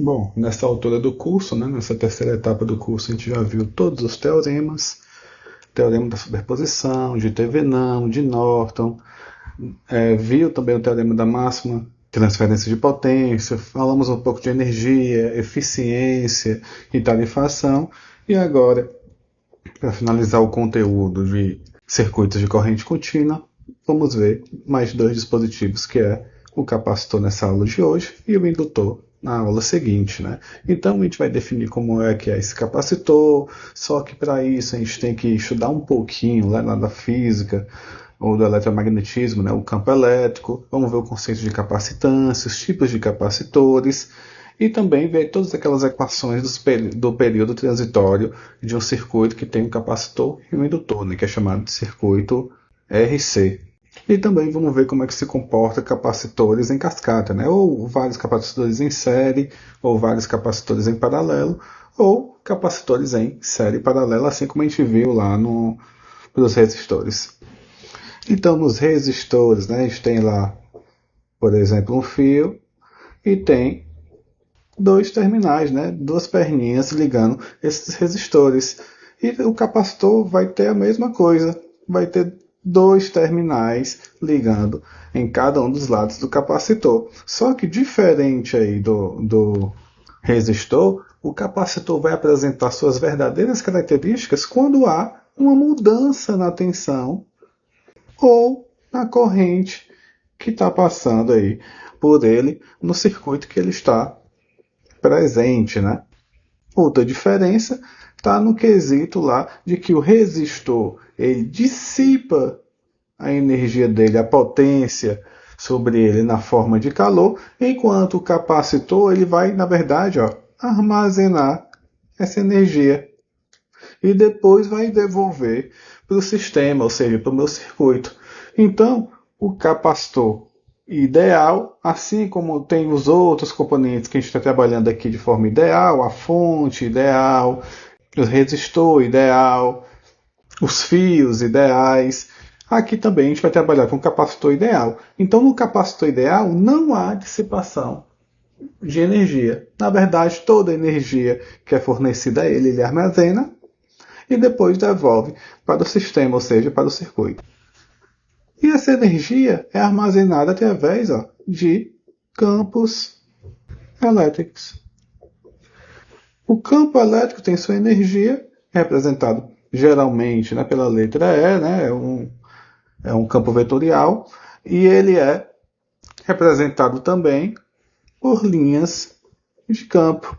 Bom, nessa altura do curso, né, nessa terceira etapa do curso, a gente já viu todos os teoremas, teorema da superposição, de Thevenin, de Norton, viu também o teorema da máxima transferência de potência, falamos um pouco de energia, eficiência e tarifação, e agora, para finalizar o conteúdo de circuitos de corrente contínua, vamos ver mais dois dispositivos, que é o capacitor nessa aula de hoje e o indutor na aula seguinte, né? Então a gente vai definir como é que é esse capacitor, só que para isso a gente tem que estudar um pouquinho lá da física ou do eletromagnetismo, né? O campo elétrico, vamos ver o conceito de capacitância, os tipos de capacitores, e também ver todas aquelas equações do período transitório de um circuito que tem um capacitor e um indutor, né, que é chamado de circuito RC. E também vamos ver como é que se comporta capacitores em cascata, né? Ou vários capacitores em série, ou vários capacitores em paralelo, ou capacitores em série paralela, assim como a gente viu lá nos resistores. Então, nos resistores, né, a gente tem lá, por exemplo, um fio e tem dois terminais, né, duas perninhas ligando esses resistores. E o capacitor vai ter a mesma coisa, vai ter dois terminais ligando em cada um dos lados do capacitor. Só que diferente aí do resistor, o capacitor vai apresentar suas verdadeiras características quando há uma mudança na tensão ou na corrente que está passando aí por ele no circuito que ele está presente, né? Outra diferença está no quesito lá de que o resistor ele dissipa a energia dele, a potência sobre ele na forma de calor, enquanto o capacitor ele vai, na verdade, armazenar essa energia e depois vai devolver para o sistema, ou seja, para o meu circuito. Então, o capacitor ideal, assim como tem os outros componentes que a gente está trabalhando aqui de forma ideal, a fonte ideal, o resistor ideal, os fios ideais. Aqui também a gente vai trabalhar com o capacitor ideal. Então, no capacitor ideal não há dissipação de energia. Na verdade, toda a energia que é fornecida a ele armazena e depois devolve para o sistema, ou seja, para o circuito. E essa energia é armazenada através de campos elétricos. O campo elétrico tem sua energia, representado geralmente, né, pela letra E, né, é um campo vetorial, e ele é representado também por linhas de campo.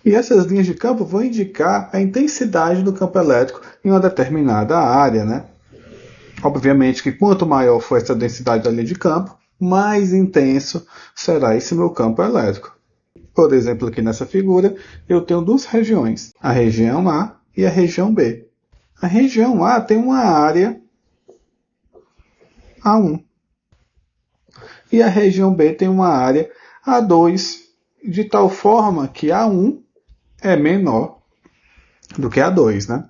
E essas linhas de campo vão indicar a intensidade do campo elétrico em uma determinada área, né? Obviamente que quanto maior for essa densidade da linha de campo, mais intenso será esse meu campo elétrico. Por exemplo, aqui nessa figura, eu tenho duas regiões, a região A e a região B. A região A tem uma área A1 e a região B tem uma área A2, de tal forma que A1 é menor do que A2, né?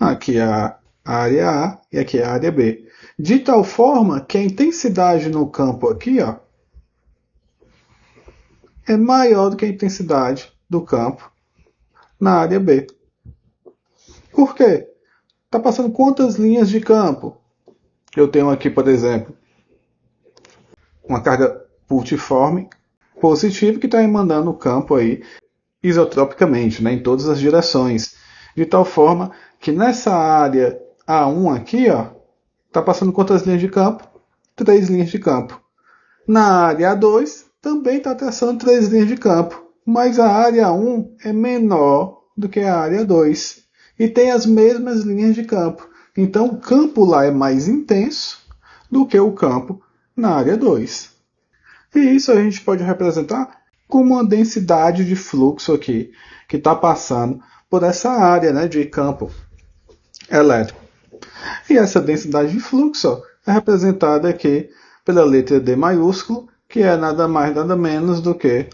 Aqui é a área A e aqui é a área B. De tal forma que a intensidade no campo aqui é maior do que a intensidade do campo na área B. Por quê? Está passando quantas linhas de campo? Eu tenho aqui, por exemplo, uma carga pultiforme positiva que está emandando o campo aí isotropicamente, né, em todas as direções. De tal forma que nessa área A1 aqui, está passando quantas linhas de campo? 3 linhas de campo. Na área A2 também está traçando 3 linhas de campo, mas a área 1 é menor do que a área 2 e tem as mesmas linhas de campo. Então o campo lá é mais intenso do que o campo na área 2. E isso a gente pode representar como uma densidade de fluxo aqui, que está passando por essa área, né, de campo elétrico. E essa densidade de fluxo é representada aqui pela letra D maiúsculo, que é nada mais nada menos do que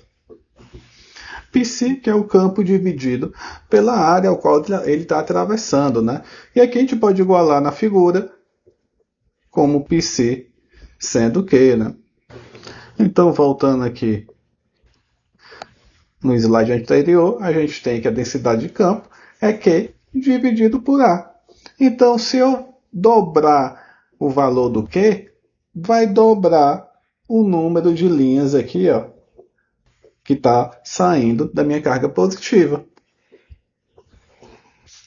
Psi, que é o campo dividido pela área ao qual ele está atravessando, né? E aqui a gente pode igualar na figura como Psi sendo Q, né? Então, voltando aqui no slide anterior, a gente tem que a densidade de campo é Q dividido por A. Então, se eu dobrar o valor do Q, vai dobrar o número de linhas aqui, ó, que está saindo da minha carga positiva.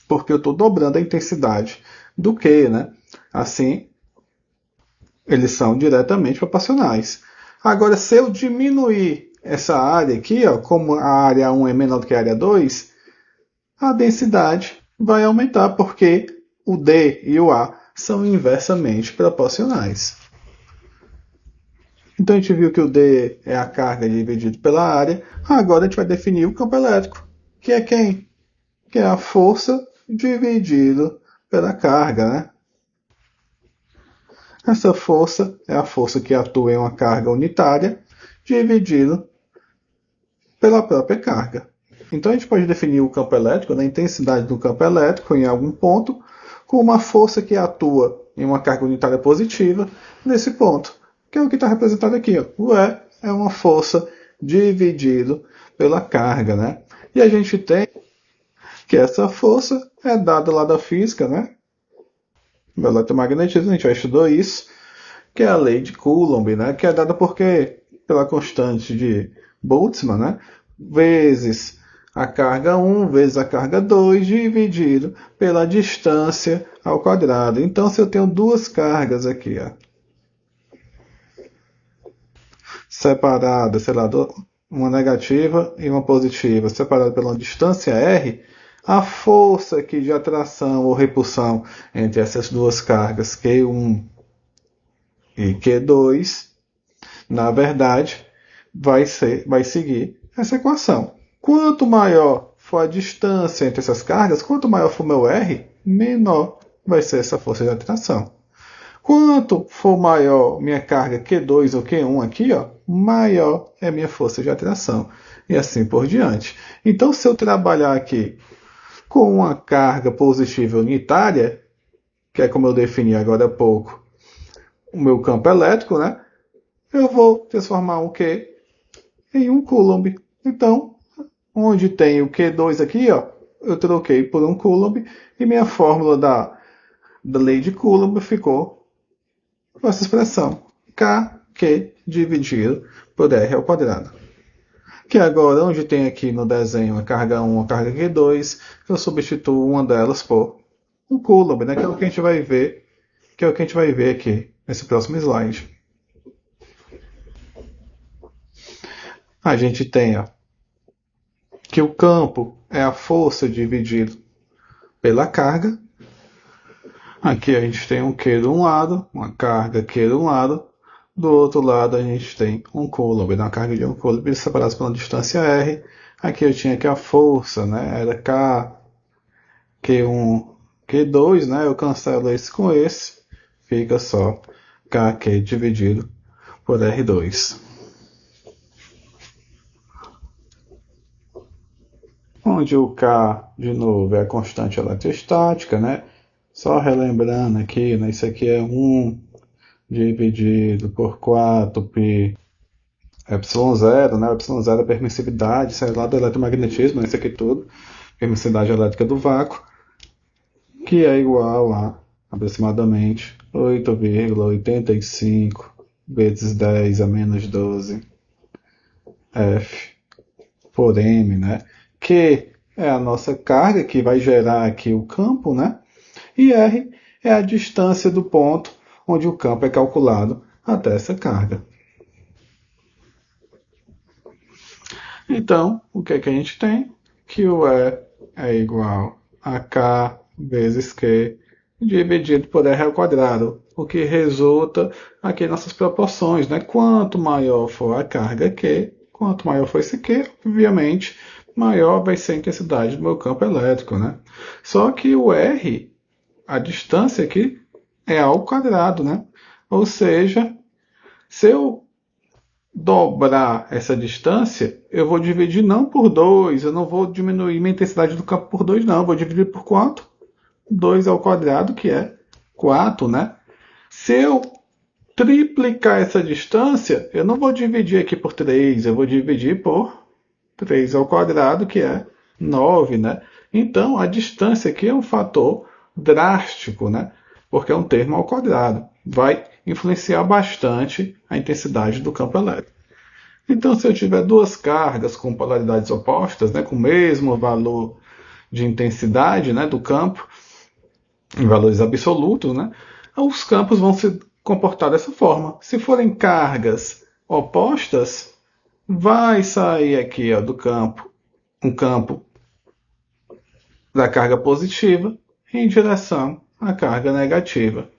Porque eu estou dobrando a intensidade do Q, né? Assim, eles são diretamente proporcionais. Agora, se eu diminuir essa área aqui, ó, como a área 1 é menor do que a área 2, a densidade vai aumentar, porque o D e o A são inversamente proporcionais. Então a gente viu que o D é a carga dividido pela área. Agora a gente vai definir o campo elétrico, que é quem? Que é a força dividido pela carga, né? Essa força é a força que atua em uma carga unitária dividido pela própria carga. Então a gente pode definir o campo elétrico, a intensidade do campo elétrico em algum ponto, com uma força que atua em uma carga unitária positiva nesse ponto, que é o que está representado aqui. Ó. O E é uma força dividido pela carga, né? E a gente tem que essa força é dada lá da física, né? Do eletromagnetismo, a gente já estudou isso, que é a lei de Coulomb, né? Que é dada pela constante de Boltzmann, né? Vezes a carga 1 vezes a carga 2 dividido pela distância ao quadrado. Então, se eu tenho duas cargas aqui, ó, separadas, sei lá, uma negativa e uma positiva, separadas pela distância r, a força aqui de atração ou repulsão entre essas duas cargas, Q1 e Q2, na verdade, vai seguir essa equação. Quanto maior for a distância entre essas cargas, quanto maior for meu R, menor vai ser essa força de atração. Quanto for maior minha carga Q2 ou Q1 aqui, ó, maior é minha força de atração. E assim por diante. Então, se eu trabalhar aqui com uma carga positiva unitária, que é como eu defini agora há pouco, o meu campo elétrico, né? Eu vou transformar um Q em um Coulomb. Então, onde tem o Q2 aqui, ó, eu troquei por um Coulomb e minha fórmula da lei de Coulomb ficou com essa expressão. KQ dividido por R ao quadrado. Que agora, onde tem aqui no desenho a carga 1 e a carga Q2, eu substituo uma delas por um Coulomb, né, que é o que a gente vai ver, aqui nesse próximo slide. A gente tem, ó, que o campo é a força dividido pela carga. Aqui a gente tem um Q de um lado, uma carga Q de um lado. Do outro lado a gente tem um Coulomb, uma carga de um Coulomb separados pela distância R. Aqui eu tinha que a força, né, era K, Q1, Q2, né, eu cancelo esse com esse. Fica só KQ dividido por R2. Onde o K, de novo, é a constante eletrostática, né? Só relembrando aqui, né? Isso aqui é 1 dividido por 4π ε0, né? ε0 é a permissividade, isso é lá do eletromagnetismo, né? Isso aqui tudo, permissividade elétrica do vácuo, que é igual a aproximadamente 8,85 vezes 10 a menos 12 F por M, né? Q é a nossa carga que vai gerar aqui o campo, né? E R é a distância do ponto onde o campo é calculado até essa carga. Então, o que é que a gente tem? Que o E é igual a K vezes Q dividido por R ao quadrado, o que resulta aqui nossas proporções, né? Quanto maior for a carga Q, quanto maior for esse Q, obviamente, maior vai ser a intensidade do meu campo elétrico, né? Só que o R, a distância aqui, é ao quadrado, né? Ou seja, se eu dobrar essa distância, eu vou dividir não por 2, eu não vou diminuir minha intensidade do campo por 2, não. Eu vou dividir por quanto? 2 ao quadrado, que é 4, né? Se eu triplicar essa distância, eu não vou dividir aqui por 3, eu vou dividir por 3 ao quadrado, que é 9, né? Então, a distância aqui é um fator drástico, né? Porque é um termo ao quadrado. Vai influenciar bastante a intensidade do campo elétrico. Então, se eu tiver duas cargas com polaridades opostas, né, com o mesmo valor de intensidade, né, do campo, em valores absolutos, né, os campos vão se comportar dessa forma. Se forem cargas opostas, vai sair aqui, ó, do campo um campo da carga positiva em direção à carga negativa.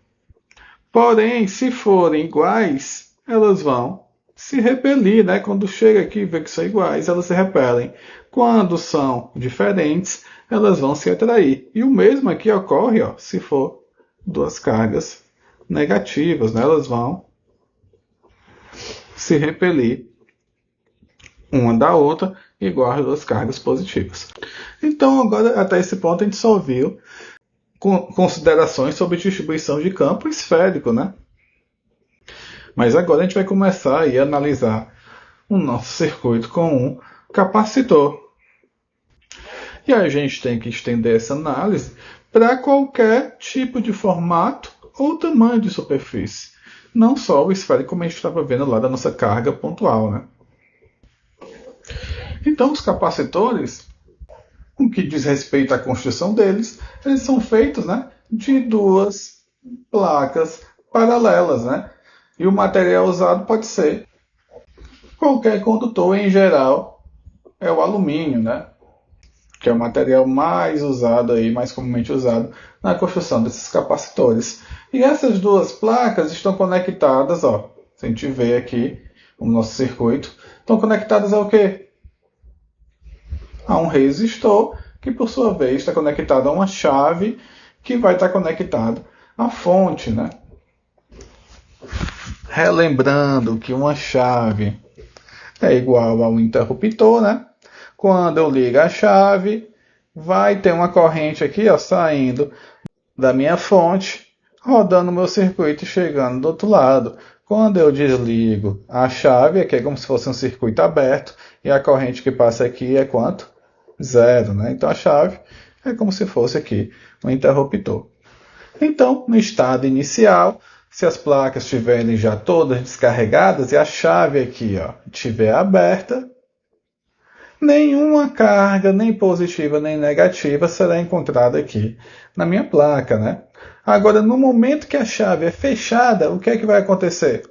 Porém, se forem iguais, elas vão se repelir, né? Quando chega aqui e vê que são iguais, elas se repelem. Quando são diferentes, elas vão se atrair. E o mesmo aqui ocorre, ó, se for duas cargas negativas, né? Elas vão se repelir uma da outra, igual às duas cargas positivas. Então, agora, até esse ponto, a gente só viu considerações sobre distribuição de campo esférico, né? Mas agora a gente vai começar a analisar o nosso circuito com um capacitor. E a gente tem que estender essa análise para qualquer tipo de formato ou tamanho de superfície. Não só o esférico, como a gente estava vendo lá da nossa carga pontual, né? Então, os capacitores, no que diz respeito à construção deles, eles são feitos, né, de duas placas paralelas, né? E o material usado pode ser qualquer condutor, em geral, é o alumínio, né? Que é o material mais usado aí, mais comumente usado na construção desses capacitores. E essas duas placas estão conectadas, ó, se a gente vê aqui o nosso circuito, estão conectadas ao quê? A um resistor, que por sua vez está conectado a uma chave, que vai estar conectado à fonte, né? Relembrando que uma chave é igual a um interruptor, né? Quando eu ligo a chave, vai ter uma corrente aqui, ó, saindo da minha fonte, rodando o meu circuito e chegando do outro lado. Quando eu desligo a chave, aqui é como se fosse um circuito aberto, e a corrente que passa aqui é quanto? 0, né? Então a chave é como se fosse aqui um interruptor. Então, no estado inicial, se as placas estiverem já todas descarregadas e a chave aqui, ó, estiver aberta, nenhuma carga, nem positiva nem negativa, será encontrada aqui na minha placa, né? Agora, no momento que a chave é fechada, o que é que vai acontecer?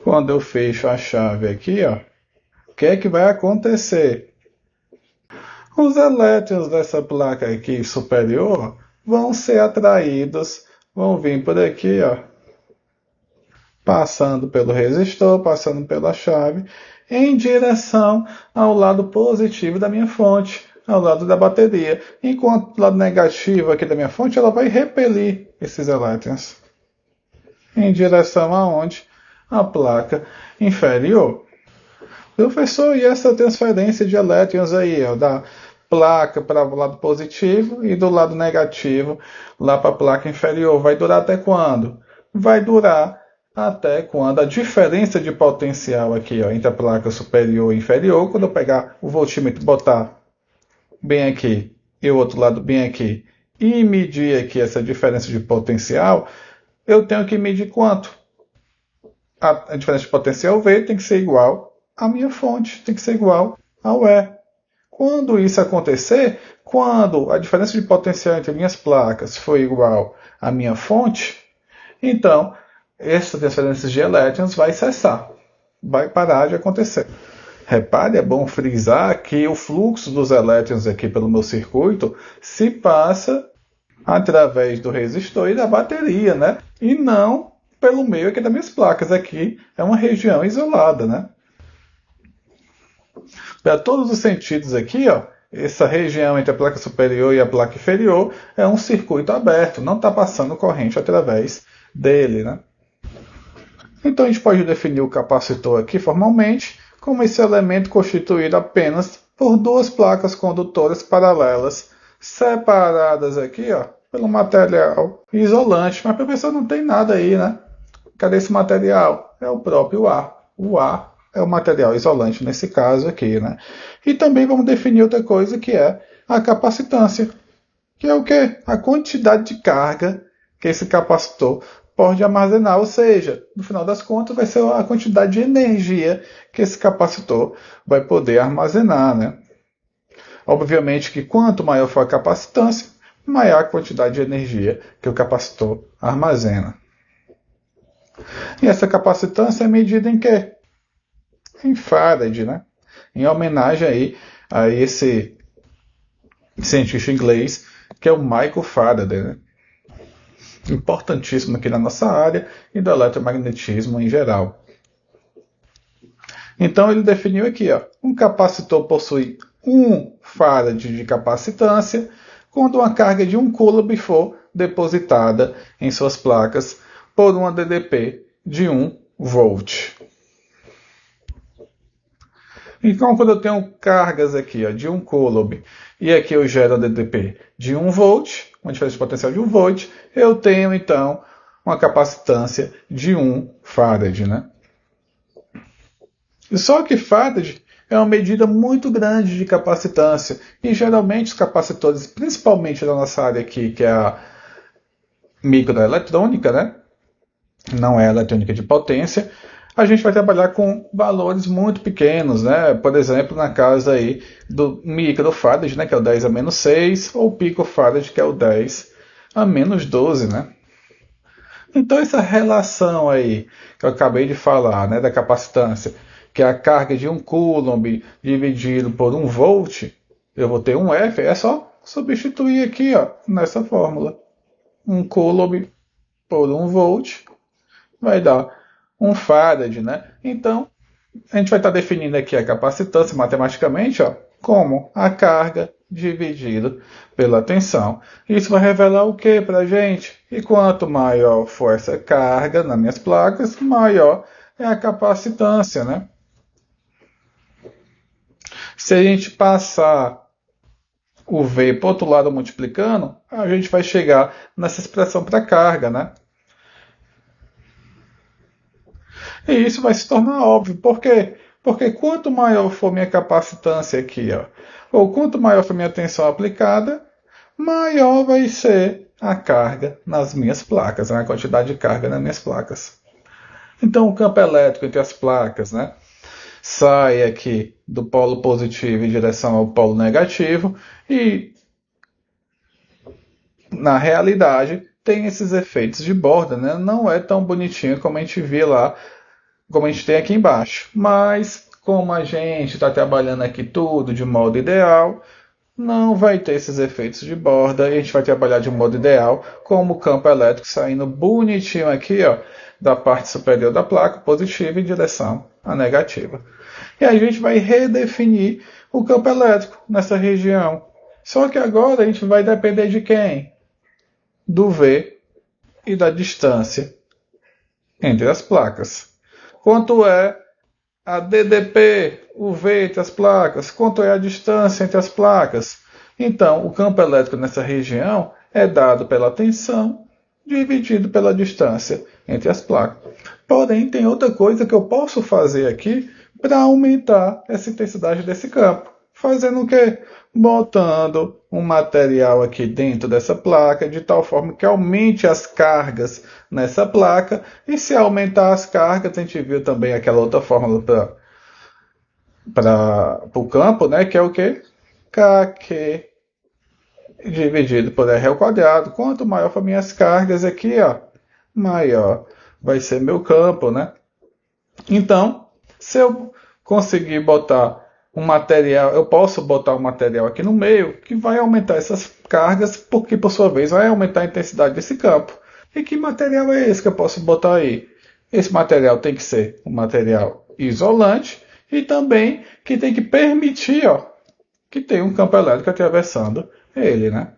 Quando eu fecho a chave aqui, ó, o que é que vai acontecer? Os elétrons dessa placa aqui superior vão ser atraídos, vão vir por aqui, ó, passando pelo resistor, passando pela chave, em direção ao lado positivo da minha fonte, ao lado da bateria. Enquanto o lado negativo aqui da minha fonte, ela vai repelir esses elétrons em direção aonde? A placa inferior. Professor, e essa transferência de elétrons aí, ó, da placa para o lado positivo e do lado negativo lá para a placa inferior, vai durar até quando? Vai durar até quando a diferença de potencial aqui, ó, entre a placa superior e inferior, quando eu pegar o voltímetro e botar bem aqui e o outro lado bem aqui e medir aqui essa diferença de potencial, eu tenho que medir quanto? A diferença de potencial V tem que ser igual à minha fonte, tem que ser igual ao E. Quando isso acontecer, quando a diferença de potencial entre minhas placas for igual à minha fonte, então essa transferência de elétrons vai cessar, vai parar de acontecer. Repare, é bom frisar que o fluxo dos elétrons aqui pelo meu circuito se passa através do resistor e da bateria, né? E não pelo meio aqui das minhas placas. Aqui é uma região isolada, né? Para todos os sentidos aqui, ó, essa região entre a placa superior e a placa inferior é um circuito aberto, não está passando corrente através dele, né? Então a gente pode definir o capacitor aqui formalmente como esse elemento constituído apenas por duas placas condutoras paralelas, separadas aqui, ó, pelo material isolante. Mas, professor, não tem nada aí, né? Cadê esse material? É o próprio ar. O ar é o material isolante nesse caso aqui, né? E também vamos definir outra coisa que é a capacitância, que é o quê? A quantidade de carga que esse capacitor pode armazenar, ou seja, no final das contas vai ser a quantidade de energia que esse capacitor vai poder armazenar, né? Obviamente que quanto maior for a capacitância, maior a quantidade de energia que o capacitor armazena. E essa capacitância é medida em quê? Em Farad, né? Em homenagem aí a esse cientista inglês que é o Michael Faraday, né? Importantíssimo aqui na nossa área e do eletromagnetismo em geral. Então ele definiu aqui, ó, um capacitor possui 1 farad de capacitância quando uma carga de 1 coulomb for depositada em suas placas por uma DDP de 1 volt. Então, quando eu tenho cargas aqui ó, de 1 coulomb e aqui eu gero a DDP de 1 volt, uma diferença de potencial de 1 volt, eu tenho então uma capacitância de 1 farad, né? Só que farad é uma medida muito grande de capacitância e geralmente os capacitores, principalmente da nossa área aqui, que é a microeletrônica, né? Não é a eletrônica de potência, a gente vai trabalhar com valores muito pequenos, né? Por exemplo, na casa aí do microfarad, né? Que é o 10 a menos 6, ou picofarad, que é o 10 a menos 12, né? Então essa relação aí que eu acabei de falar, né, da capacitância, que é a carga de 1 coulomb dividido por 1 volt, eu vou ter um F, é só substituir aqui ó, nessa fórmula. 1 coulomb por 1 volt vai dar 1 farad, né? Então, a gente vai estar definindo aqui a capacitância matematicamente ó, como a carga dividido pela tensão. Isso vai revelar o que para a gente? E quanto maior for essa carga nas minhas placas, maior é a capacitância, né? Se a gente passar o V para o outro lado multiplicando, a gente vai chegar nessa expressão para carga, né? E isso vai se tornar óbvio. Por quê? Porque quanto maior for minha capacitância aqui, ó, ou quanto maior for minha tensão aplicada, maior vai ser a carga nas minhas placas, né? A quantidade de carga nas minhas placas. Então o campo elétrico entre as placas, né, sai aqui do polo positivo em direção ao polo negativo e, na realidade, tem esses efeitos de borda, né? Não é tão bonitinho como a gente vê lá, como a gente tem aqui embaixo. Mas, como a gente está trabalhando aqui tudo de modo ideal, não vai ter esses efeitos de borda e a gente vai trabalhar de modo ideal, como o campo elétrico saindo bonitinho aqui, ó, da parte superior da placa, positiva, em direção à negativa. E aí a gente vai redefinir o campo elétrico nessa região. Só que agora a gente vai depender de quem? Do V e da distância entre as placas. Quanto é a DDP, o V entre as placas? Quanto é a distância entre as placas? Então, o campo elétrico nessa região é dado pela tensão dividido pela distância entre as placas. Porém, tem outra coisa que eu posso fazer aqui para aumentar essa intensidade desse campo. Fazendo o quê? Botando um material aqui dentro dessa placa, de tal forma que aumente as cargas nessa placa. E se aumentar as cargas, a gente viu também aquela outra fórmula para o campo, né? Que é o quê? KQ dividido por R ao quadrado. Quanto maior for minhas cargas aqui, ó, maior vai ser meu campo, né? Então, se eu conseguir botar um material, eu posso botar um material aqui no meio que vai aumentar essas cargas, porque por sua vez vai aumentar a intensidade desse campo. E que material é esse que eu posso botar aí? Esse material tem que ser um material isolante e também que tem que permitir, ó, que tenha um campo elétrico atravessando ele, né?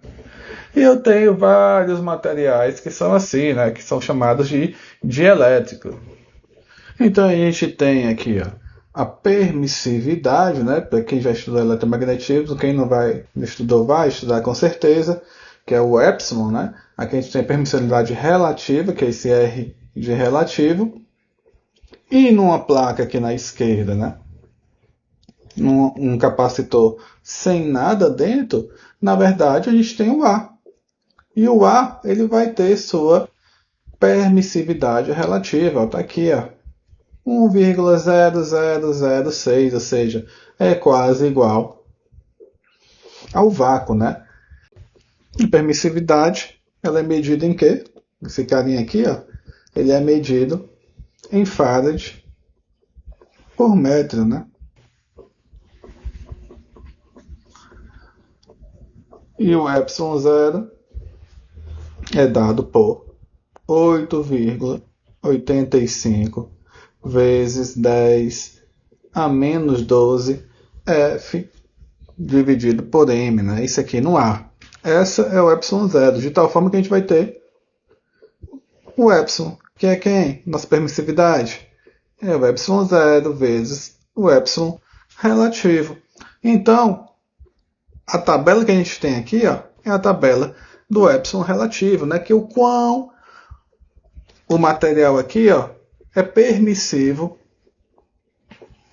E eu tenho vários materiais que são assim, né? Que são chamados de dielétrico. Então a gente tem aqui, ó, a permissividade, né? Para quem já estudou eletromagnetismo, quem não estudou vai estudar com certeza, que é o epsilon, né? Aqui a gente tem a permissividade relativa, que é esse R de relativo. E numa placa aqui na esquerda, né? Um capacitor sem nada dentro, na verdade a gente tem o A. E o A ele vai ter sua permissividade relativa. Está aqui, ó, 1,0006, ou seja, é quase igual ao vácuo, né? E permissividade, ela é medida em quê? Esse carinha aqui, ó, ele é medido em farad por metro, né? E o epsilon zero é dado por 8,85 vezes 10 a menos 12 F dividido por M, né? Isso aqui no A. Essa é o epsilon zero, de tal forma que a gente vai ter o epsilon, que é quem? Nossa permissividade. É o epsilon zero vezes o epsilon relativo. Então, a tabela que a gente tem aqui, ó, é a tabela do epsilon relativo, né? Que o quão o material aqui, ó, é permissivo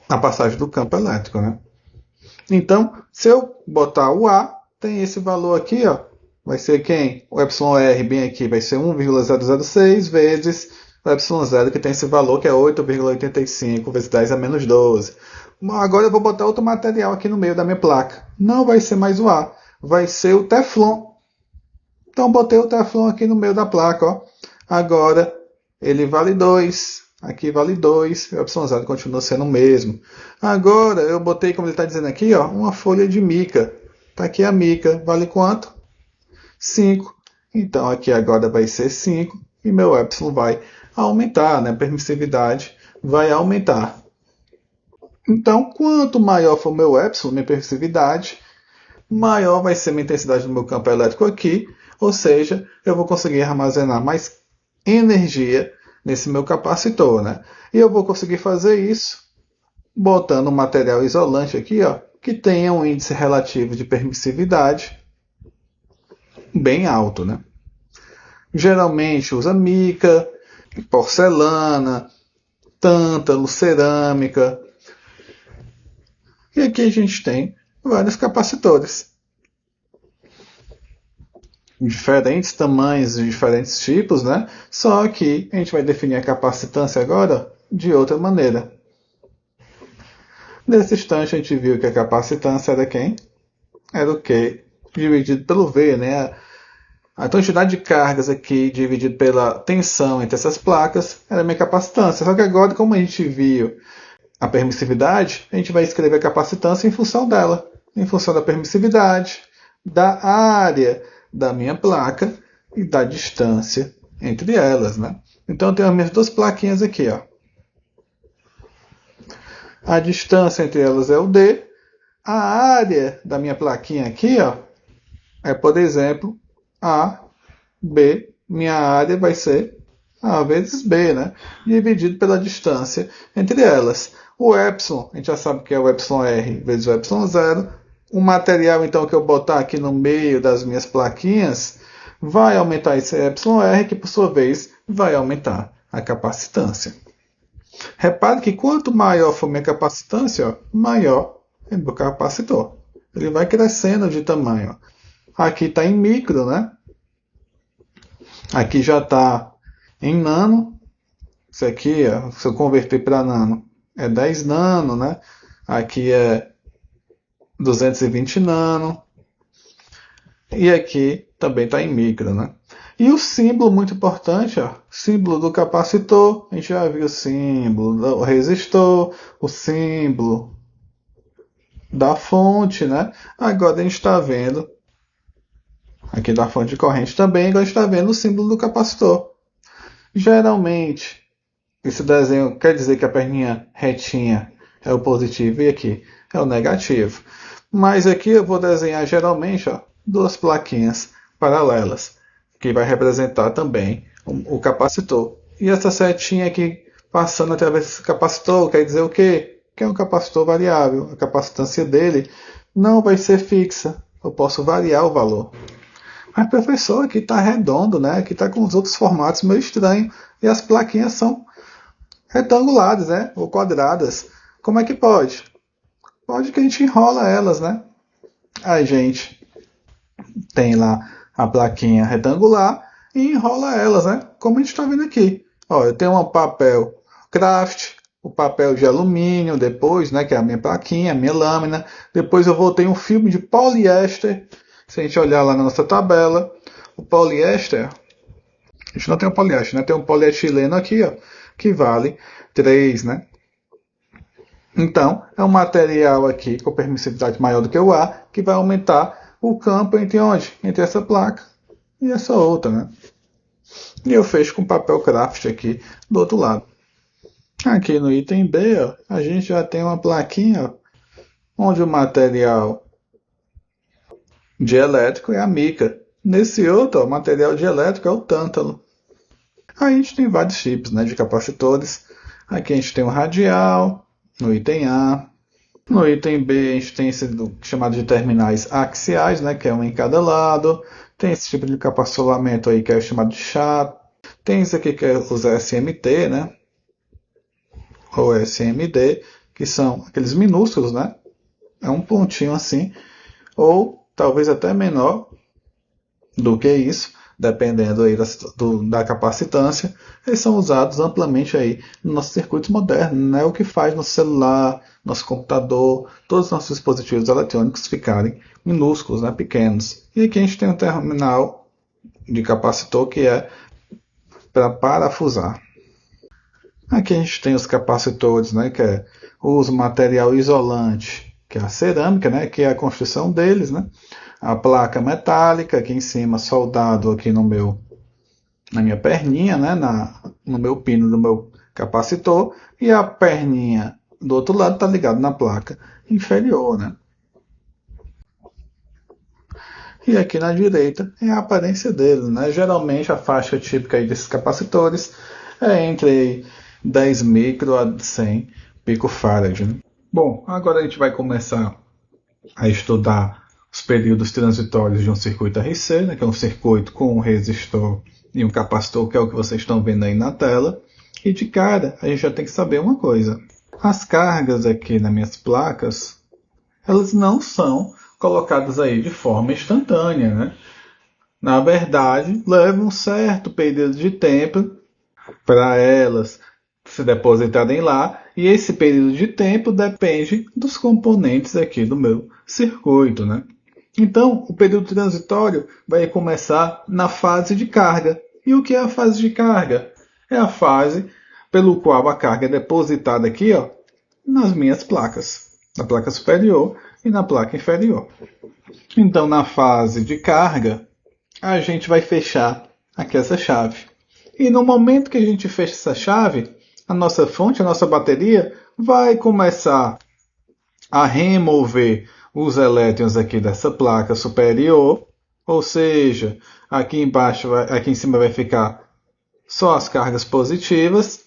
na passagem do campo elétrico, né? Então, se eu botar o A, tem esse valor aqui, ó, vai ser quem? O epsilon R bem aqui vai ser 1,006 vezes o epsilon zero, que tem esse valor que é 8,85 vezes 10 a menos 12. Agora eu vou botar outro material aqui no meio da minha placa. Não vai ser mais o A, vai ser o Teflon. Então botei o Teflon aqui no meio da placa, ó. Agora ele vale 2, aqui vale 2, o epsilon zero continua sendo o mesmo. Agora eu botei, como ele está dizendo aqui, ó, uma folha de mica. Está aqui a mica, vale quanto? 5. Então aqui agora vai ser 5 e meu epsilon vai aumentar, né? A permissividade vai aumentar. Então, quanto maior for o meu epsilon, minha permissividade, maior vai ser minha intensidade do meu campo elétrico aqui, ou seja, eu vou conseguir armazenar mais energia nesse meu capacitor, né? E eu vou conseguir fazer isso botando um material isolante aqui, ó, que tenha um índice relativo de permissividade bem alto, né? Geralmente usa mica, porcelana, tântalo, cerâmica. E aqui a gente tem vários capacitores. Diferentes tamanhos e diferentes tipos, né? Só que a gente vai definir a capacitância agora de outra maneira. Nesse instante a gente viu que a capacitância era quem? Era o Q dividido pelo V, né? A quantidade de cargas aqui dividido pela tensão entre essas placas era a minha capacitância. Só que agora, como a gente viu a permissividade, a gente vai escrever a capacitância em função dela, em função da permissividade, da área da minha placa e da distância entre elas, né? Então eu tenho as minhas duas plaquinhas aqui, ó. A distância entre elas é o D. A área da minha plaquinha aqui, ó, é, por exemplo, A, B. Minha área vai ser A vezes B, né? Dividido pela distância entre elas. O epsilon, a gente já sabe que é o epsilon R vezes o epsilon zero. O material, então, que eu botar aqui no meio das minhas plaquinhas vai aumentar esse epsilon R, que por sua vez vai aumentar a capacitância. Repare que quanto maior for minha capacitância, ó, maior é meu capacitor. Ele vai crescendo de tamanho. Aqui está em micro, né? Aqui já está em nano. Isso aqui, ó, se eu converter para nano, é 10 nano, né? Aqui é 220 nano. E aqui também está em micro, né? E o símbolo muito importante, ó, símbolo do capacitor, a gente já viu o símbolo do resistor, o símbolo da fonte, né? Agora a gente está vendo, aqui da fonte de corrente também, agora a gente está vendo o símbolo do capacitor. Geralmente, esse desenho quer dizer que a perninha retinha é o positivo e aqui é o negativo. Mas aqui eu vou desenhar geralmente, ó, duas plaquinhas paralelas, que vai representar também o capacitor. E essa setinha aqui passando através desse capacitor quer dizer o quê? Que é um capacitor variável. A capacitância dele não vai ser fixa. Eu posso variar o valor. Mas professor, aqui está redondo, né? Aqui está com os outros formatos meio estranhos. E as plaquinhas são retangulares, né? Ou quadradas. Como é que pode? Pode que a gente enrola elas, né? A gente tem lá a plaquinha retangular e enrola elas, né? Como a gente está vendo aqui. Ó, eu tenho um papel craft, o papel de alumínio depois, né? Que é a minha plaquinha, a minha lâmina. Depois eu vou ter um filme de poliéster. Se a gente olhar lá na nossa tabela, o poliéster, a gente não tem o poliéster, né? Tem um polietileno aqui, ó, que vale 3, né? Então, é um material aqui com permissividade maior do que o ar, que vai aumentar o campo entre onde? Entre essa placa e essa outra, né? E eu fecho com papel craft aqui do outro lado. Aqui no item B, ó, a gente já tem uma plaquinha, ó, onde o material dielétrico é a mica. Nesse outro, ó, o material dielétrico é o tântalo. Aí a gente tem vários tipos, né, de capacitores. Aqui a gente tem o radial, no item A. No item B a gente tem esse chamado de terminais axiais, né, que é um em cada lado. Tem esse tipo de capacitamento aí que é chamado de chá. Tem esse aqui que é os SMT, né, ou SMD, que são aqueles minúsculos, né. É um pontinho assim, ou talvez até menor do que isso, dependendo aí da capacitância. Eles são usados amplamente aí nos nossos circuitos modernos, né? O que faz nosso celular, nosso computador, todos os nossos dispositivos eletrônicos ficarem minúsculos, né? Pequenos. E aqui a gente tem um terminal de capacitor que é para parafusar. Aqui a gente tem os capacitores, né? Que é o uso material isolante, que é a cerâmica, né? Que é a construção deles, né? A placa metálica aqui em cima, soldado aqui na minha perninha, né, no meu pino do meu capacitor, e a perninha do outro lado está ligada na placa inferior, né? E aqui na direita é a aparência dele, né? Geralmente a faixa típica aí desses capacitores é entre 10 micro a 100 picofarad, né? Bom, agora a gente vai começar a estudar os períodos transitórios de um circuito RC, né, que é um circuito com um resistor e um capacitor, que é o que vocês estão vendo aí na tela. E de cara, a gente já tem que saber uma coisa. As cargas aqui nas minhas placas, elas não são colocadas aí de forma instantânea, né? Na verdade, leva um certo período de tempo para elas se depositarem lá, e esse período de tempo depende dos componentes aqui do meu circuito, né? Então, o período transitório vai começar na fase de carga. E o que é a fase de carga? É a fase pelo qual a carga é depositada aqui, ó, nas minhas placas, na placa superior e na placa inferior. Então, na fase de carga, a gente vai fechar aqui essa chave. E no momento que a gente fecha essa chave, a nossa fonte, a nossa bateria, vai começar a remover os elétrons aqui dessa placa superior, ou seja, aqui embaixo, aqui em cima vai ficar só as cargas positivas,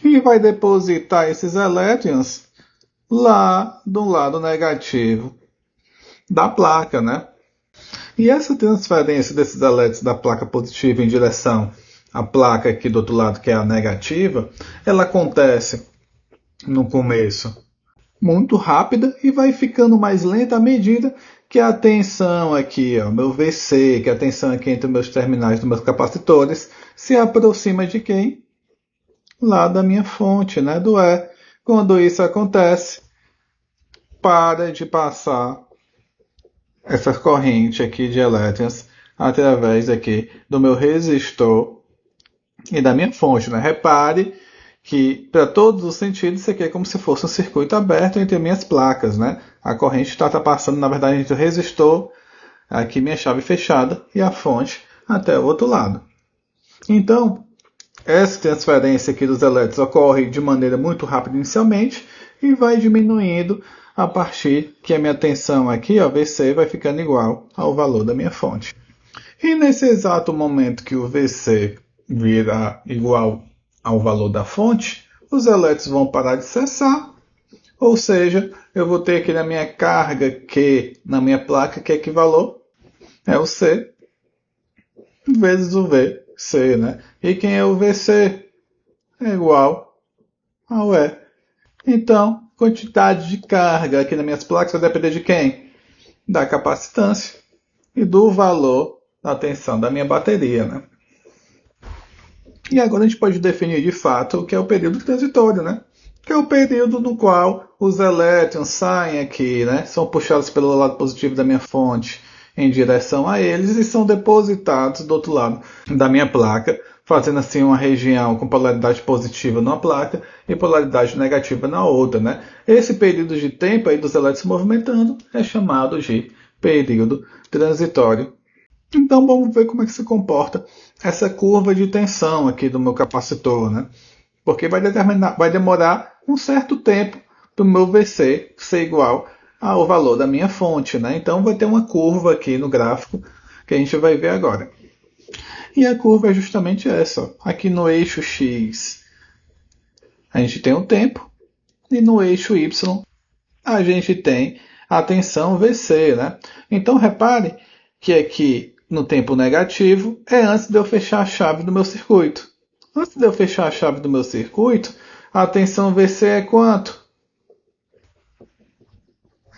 e vai depositar esses elétrons lá do lado negativo da placa, né? E essa transferência desses elétrons da placa positiva em direção à placa aqui do outro lado, que é a negativa, ela acontece no começo muito rápida e vai ficando mais lenta à medida que a tensão aqui, ó, meu VC, que é a tensão aqui entre meus terminais dos meus capacitores, se aproxima de quem? Lá da minha fonte, né, do E. Quando isso acontece, para de passar essa corrente aqui de elétrons através aqui do meu resistor e da minha fonte, né? Repare que, para todos os sentidos, isso aqui é como se fosse um circuito aberto entre minhas placas, né? A corrente está passando, na verdade, entre o resistor, aqui minha chave fechada, e a fonte até o outro lado. Então, essa transferência aqui dos elétrons ocorre de maneira muito rápida inicialmente e vai diminuindo a partir que a minha tensão aqui, ó, VC, vai ficando igual ao valor da minha fonte. E nesse exato momento que o VC vira igual ao valor da fonte, os elétrons vão parar de cessar, ou seja, eu vou ter aqui na minha carga Q, na minha placa, que é que valor? É o C vezes o VC, né? E quem é o VC? É igual ao E. Então, quantidade de carga aqui nas minhas placas vai depender de quem? Da capacitância e do valor da tensão da minha bateria, né? E agora a gente pode definir de fato o que é o período transitório, né? Que é o período no qual os elétrons saem aqui, né? São puxados pelo lado positivo da minha fonte em direção a eles e são depositados do outro lado da minha placa, fazendo assim uma região com polaridade positiva numa placa e polaridade negativa na outra, né? Esse período de tempo aí dos elétrons se movimentando é chamado de período transitório. Então vamos ver como é que se comporta essa curva de tensão aqui do meu capacitor, né? Porque vai demorar um certo tempo para o meu VC ser igual ao valor da minha fonte, né? Então vai ter uma curva aqui no gráfico que a gente vai ver agora. E a curva é justamente essa. Ó. Aqui no eixo X a gente tem o tempo e no eixo Y a gente tem a tensão VC, né? Então repare que aqui no tempo negativo é antes de eu fechar a chave do meu circuito. Antes de eu fechar a chave do meu circuito, a tensão VC é quanto?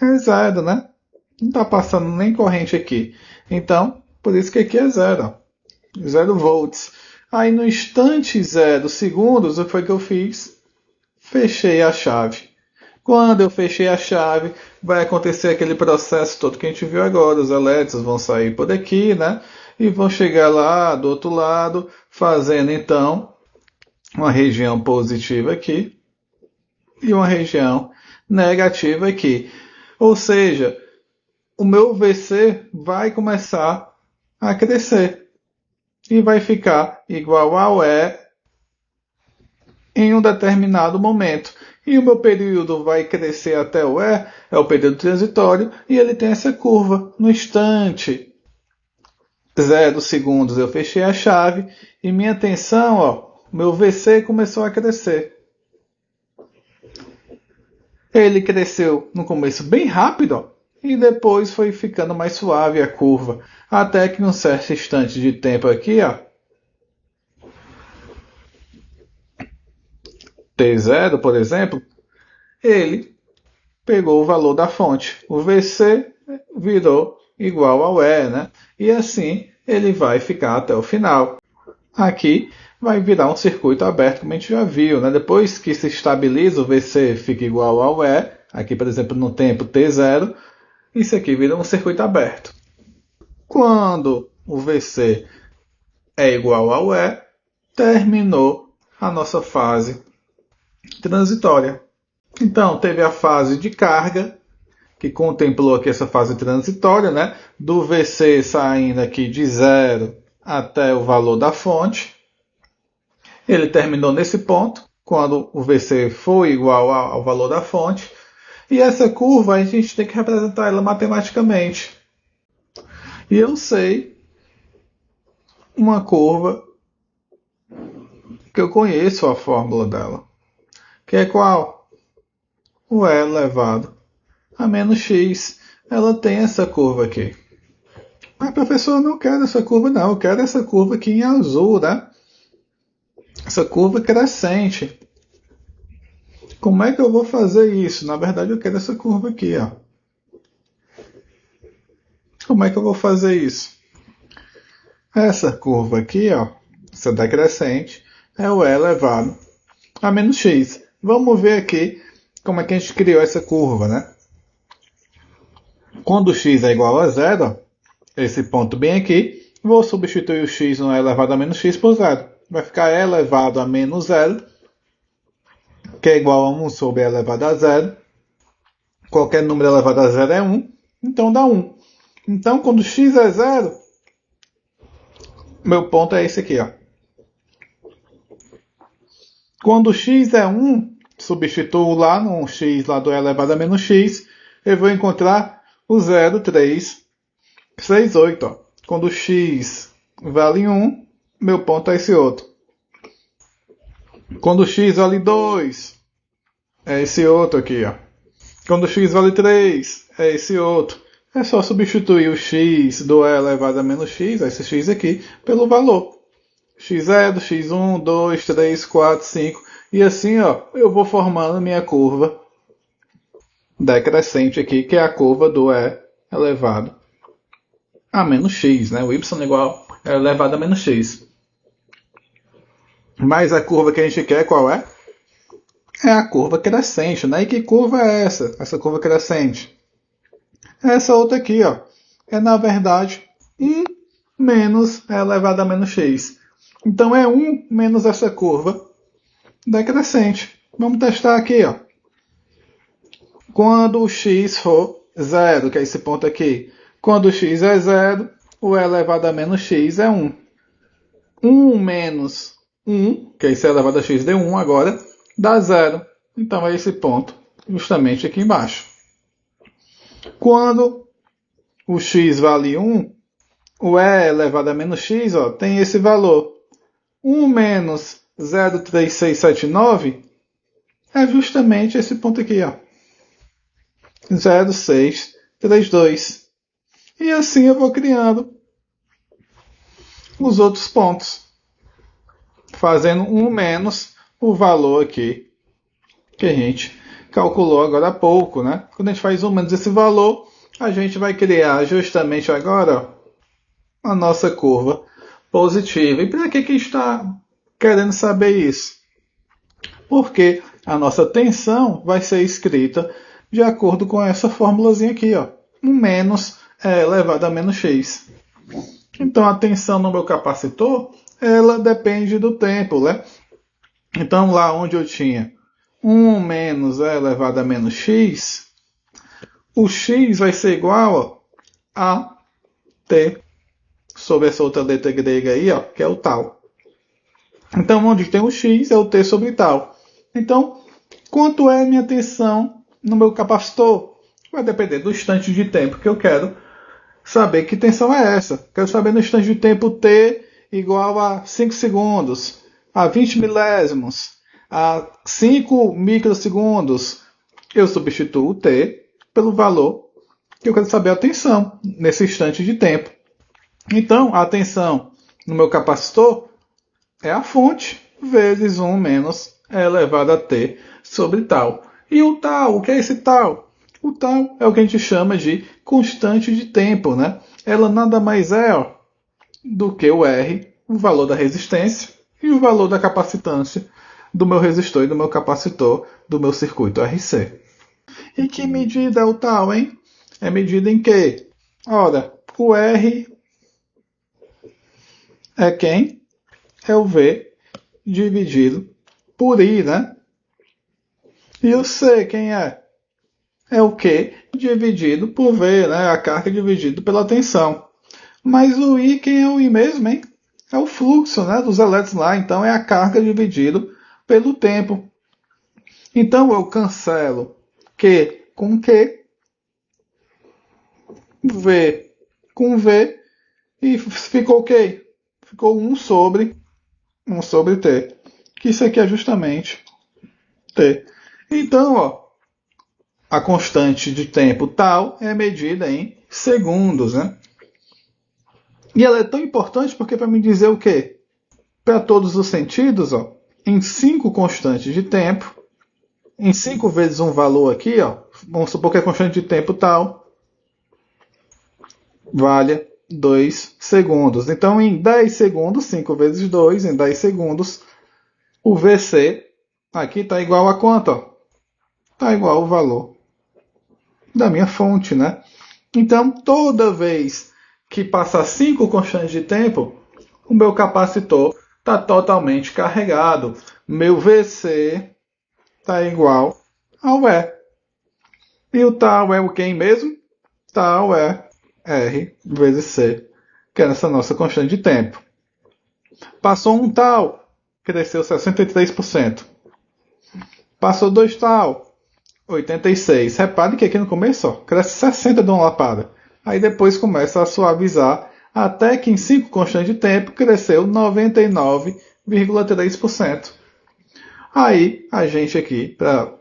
É zero, né? Não está passando nem corrente aqui. Então, por isso que aqui é zero. 0 volts. Aí no instante 0 segundos, o que foi que eu fiz? Fechei a chave. Quando eu fechei a chave, vai acontecer aquele processo todo que a gente viu agora. Os elétrons vão sair por aqui, né? E vão chegar lá do outro lado, fazendo então uma região positiva aqui e uma região negativa aqui. Ou seja, o meu VC vai começar a crescer e vai ficar igual ao E em um determinado momento. E o meu período vai crescer até o E, é o período transitório, e ele tem essa curva. No instante 0 segundos eu fechei a chave e minha tensão, ó, meu VC começou a crescer. Ele cresceu no começo bem rápido, ó, e depois foi ficando mais suave a curva, até que num certo instante de tempo aqui, ó, T0, por exemplo, ele pegou o valor da fonte. O VC virou igual ao E, né? E assim ele vai ficar até o final. Aqui vai virar um circuito aberto, como a gente já viu, né? Depois que se estabiliza, o VC fica igual ao E. Aqui, por exemplo, no tempo T0, isso aqui vira um circuito aberto. Quando o VC é igual ao E, terminou a nossa fase transitória. Então, teve a fase de carga, que contemplou aqui essa fase transitória, né? Do VC saindo aqui de 0 até o valor da fonte. Ele terminou nesse ponto, quando o VC foi igual ao valor da fonte. E essa curva a gente tem que representar ela matematicamente. E eu sei uma curva que eu conheço a fórmula dela. Que é qual? O E elevado a menos x. Ela tem essa curva aqui. Mas, professor, eu não quero essa curva, não. Eu quero essa curva aqui em azul, né? Essa curva crescente. Como é que eu vou fazer isso? Na verdade, eu quero essa curva aqui, ó. Como é que eu vou fazer isso? Essa curva aqui, ó, essa decrescente, é o E elevado a menos x. Vamos ver aqui como é que a gente criou essa curva, né? Quando x é igual a zero, esse ponto bem aqui, vou substituir o x no E elevado a menos x por zero. Vai ficar E elevado a menos zero, que é igual a 1 sobre E elevado a zero. Qualquer número elevado a zero é 1, então dá 1. Então, quando x é zero, meu ponto é esse aqui, ó. Quando x é 1, substituo lá no x lá do E elevado a menos x, eu vou encontrar o 0,368. Ó. Quando x vale 1, meu ponto é esse outro. Quando x vale 2, é esse outro aqui. Ó. Quando x vale 3, é esse outro. É só substituir o x do e elevado a menos x, esse x aqui, pelo valor. x0, x1, 2, 3, 4, 5. E assim, ó, eu vou formando minha curva decrescente aqui, que é a curva do e elevado a menos x, né? O y igual é elevado a menos x. Mas a curva que a gente quer qual é? É a curva crescente, né? E que curva é essa? Essa curva crescente? Essa outra aqui, ó. É na verdade 1 menos e elevado a menos x. Então é 1 menos essa curva decrescente. Vamos testar aqui, ó. Quando o x for 0, que é esse ponto aqui. Quando o x é 0, o e elevado a menos x é 1. 1 menos 1, que é esse elevado a x deu 1 agora, dá 0. Então é esse ponto, justamente aqui embaixo. Quando o x vale 1, o e elevado a menos x ó, tem esse valor. 1 menos 0,3679 é justamente esse ponto aqui, ó. 0,632. E assim eu vou criando os outros pontos, fazendo 1 menos o valor aqui que a gente calculou agora há pouco, né? Quando a gente faz 1 menos esse valor, a gente vai criar justamente agora ó, a nossa curva positiva. E para que a gente está querendo saber isso? Porque a nossa tensão vai ser escrita de acordo com essa formulazinha aqui, ó. 1 menos é elevado a menos x. Então a tensão no meu capacitor, ela depende do tempo, né? Então lá onde eu tinha 1 menos e elevado a menos x, o x vai ser igual ó, a t sobre essa outra letra grega aí, ó, que é o tal. Então onde tem o x é o t sobre tal. Então, quanto é a minha tensão no meu capacitor? Vai depender do instante de tempo que eu quero saber que tensão é essa. Quero saber no instante de tempo t igual a 5 segundos, a 20 milésimos, a 5 microsegundos. Eu substituo o t pelo valor que eu quero saber a tensão nesse instante de tempo. Então, a tensão no meu capacitor é a fonte vezes 1 menos e elevado a t sobre tal. E o tal, o que é esse tal? O tal é o que a gente chama de constante de tempo, né? Ela nada mais é ó, do que o R, o valor da resistência, e o valor da capacitância do meu resistor e do meu capacitor do meu circuito RC. E que medida é o tal, hein? É medida em que? Ora, o R é quem? É o V dividido por I, né? E o C, quem é? É o Q dividido por V, né? A carga dividido pela tensão. Mas o I, quem é o I mesmo, hein? É o fluxo, né, dos elétrons lá. Então é a carga dividido pelo tempo. Então eu cancelo Q com Q, V com V, e ficou o quê? Ficou 1 sobre T. Que isso aqui é justamente T. Então, ó, a constante de tempo tal é medida em segundos, né? E ela é tão importante porque para me dizer o quê? Para todos os sentidos, ó, em 5 constantes de tempo, em 5 vezes um valor aqui, ó, vamos supor que a constante de tempo tal vale 2 segundos. Então, em 10 segundos, 5 vezes 2, em 10 segundos, o VC aqui está igual a quanto? Está igual ao valor da minha fonte, né? Então, toda vez que passar 5 constantes de tempo, o meu capacitor está totalmente carregado. Meu VC está igual ao E. E o tal é o quem mesmo? Tal é R vezes C, que é essa nossa constante de tempo. Passou um tal, cresceu 63%. Passou 2 tal, 86%. Repare que aqui no começo ó, cresce 60% de uma lapada. Aí depois começa a suavizar até que em 5 constantes de tempo cresceu 99,3%. Aí a gente aqui, para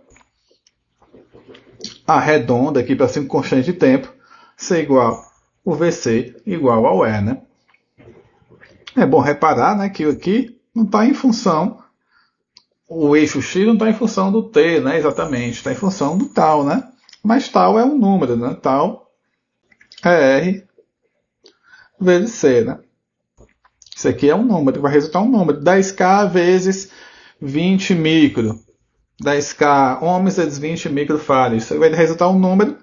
arredonda aqui para 5 constantes de tempo, ser igual, o VC igual ao E, né? É bom reparar, né, que aqui não está em função, o eixo X não está em função do T, né, exatamente, está em função do tal, né? Mas tal é um número, né? Tal é R vezes C, né? Isso aqui é um número, vai resultar um número. 10K vezes 20 micro. 10K ohms vezes 20 microfarads. Isso vai resultar um número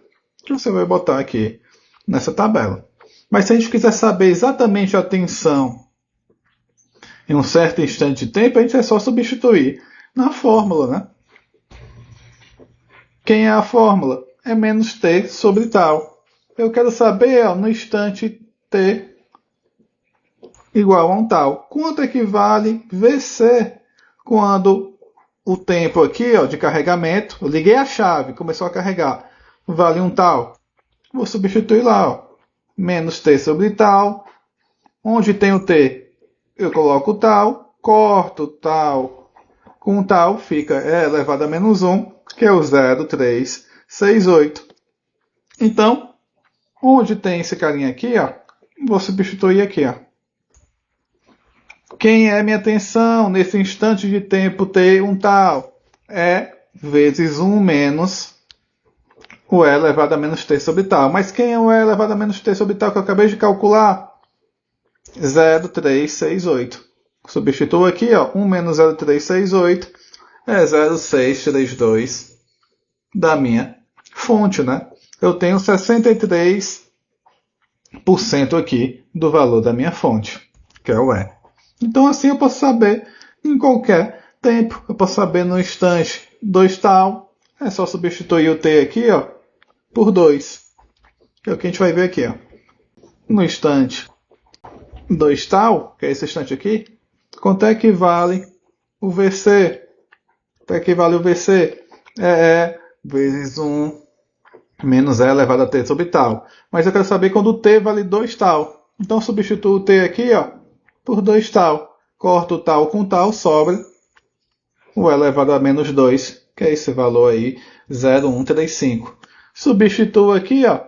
que você vai botar aqui nessa tabela. Mas se a gente quiser saber exatamente a tensão em um certo instante de tempo, a gente é só substituir na fórmula, né? Quem é a fórmula? É menos T sobre tal. Eu quero saber, ó, no instante T igual a um tal. Quanto equivale VC quando o tempo aqui, ó, de carregamento, eu liguei a chave, começou a carregar, vale um tal. Vou substituir lá, ó, menos T sobre tal. Onde tem o T, eu coloco o tal, corto tal com tal, fica elevado a menos 1, que é o 0,368. Então, onde tem esse carinha aqui, ó, vou substituir aqui, ó. Quem é minha tensão nesse instante de tempo T um tal? É vezes 1 menos o E elevado a menos T sobre tal. Mas quem é o E elevado a menos T sobre tal que eu acabei de calcular? 0,368. Substituo aqui, ó, 1 menos 0,368 é 0,632 da minha fonte, né? Eu tenho 63% aqui do valor da minha fonte, que é o E. Então assim eu posso saber em qualquer tempo. Eu posso saber no instante 2 tal. É só substituir o T aqui, ó, por 2. Que é o que a gente vai ver aqui, ó. No instante 2 tal, que é esse instante aqui, quanto é que vale o VC? Quanto é que vale o VC? É vezes 1 menos E elevado a T sobre tal. Mas eu quero saber quando o T vale 2 tal. Então substituo o T aqui, ó, por 2 tal. Corto tal com tal, sobra o E elevado a menos 2, que é esse valor aí, 0,135. Substituo aqui, ó,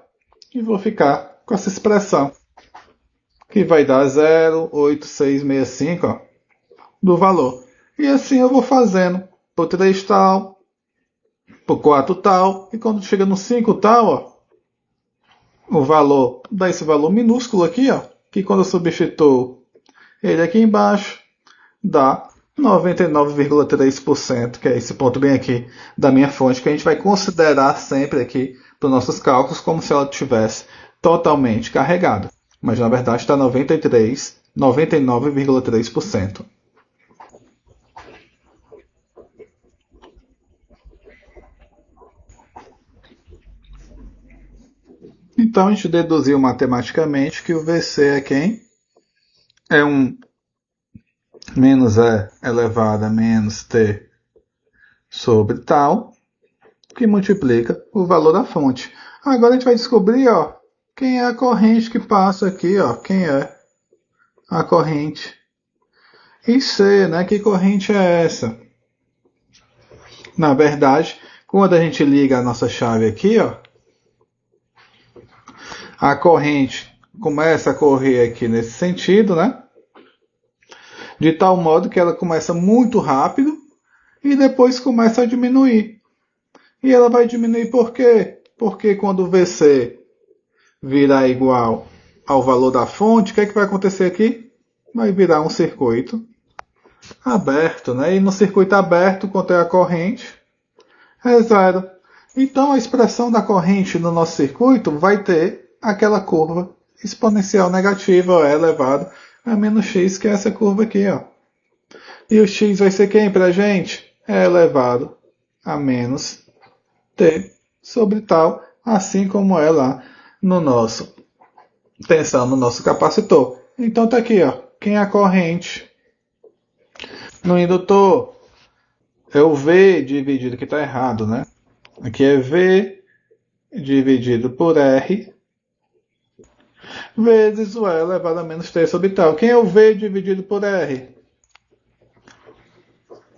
e vou ficar com essa expressão, que vai dar 0,8665, ó, do valor. E assim eu vou fazendo por 3 tal, por 4 tal, e quando chega no 5 tal, ó, o valor dá esse valor minúsculo aqui, ó, que quando eu substituo ele aqui embaixo, dá 99,3%, que é esse ponto bem aqui da minha fonte, que a gente vai considerar sempre aqui para os nossos cálculos como se ela tivesse totalmente carregada. Mas na verdade está 99,3%. Então a gente deduziu matematicamente que o VC é quem? É um menos E elevado a menos T sobre tal, que multiplica o valor da fonte. Agora a gente vai descobrir, ó, quem é a corrente que passa aqui, ó, quem é a corrente IC, né? Que corrente é essa? Na verdade, quando a gente liga a nossa chave aqui, ó, a corrente começa a correr aqui nesse sentido, né? De tal modo que ela começa muito rápido e depois começa a diminuir. E ela vai diminuir por quê? Porque quando o VC virar igual ao valor da fonte, o que é que vai acontecer aqui? Vai virar um circuito aberto, né? E no circuito aberto, quanto é a corrente? É zero. Então a expressão da corrente no nosso circuito vai ter aquela curva exponencial negativa, ó, elevado a menos x, que é essa curva aqui, ó. E o x vai ser quem para a gente? É elevado a menos t sobre tal, assim como é lá no nosso tensão no nosso capacitor. Então tá aqui, ó. Quem é a corrente no indutor? É o V dividido, que está errado, né? Aqui é V dividido por R vezes o E elevado a menos T sobre tal. Quem é o V dividido por R?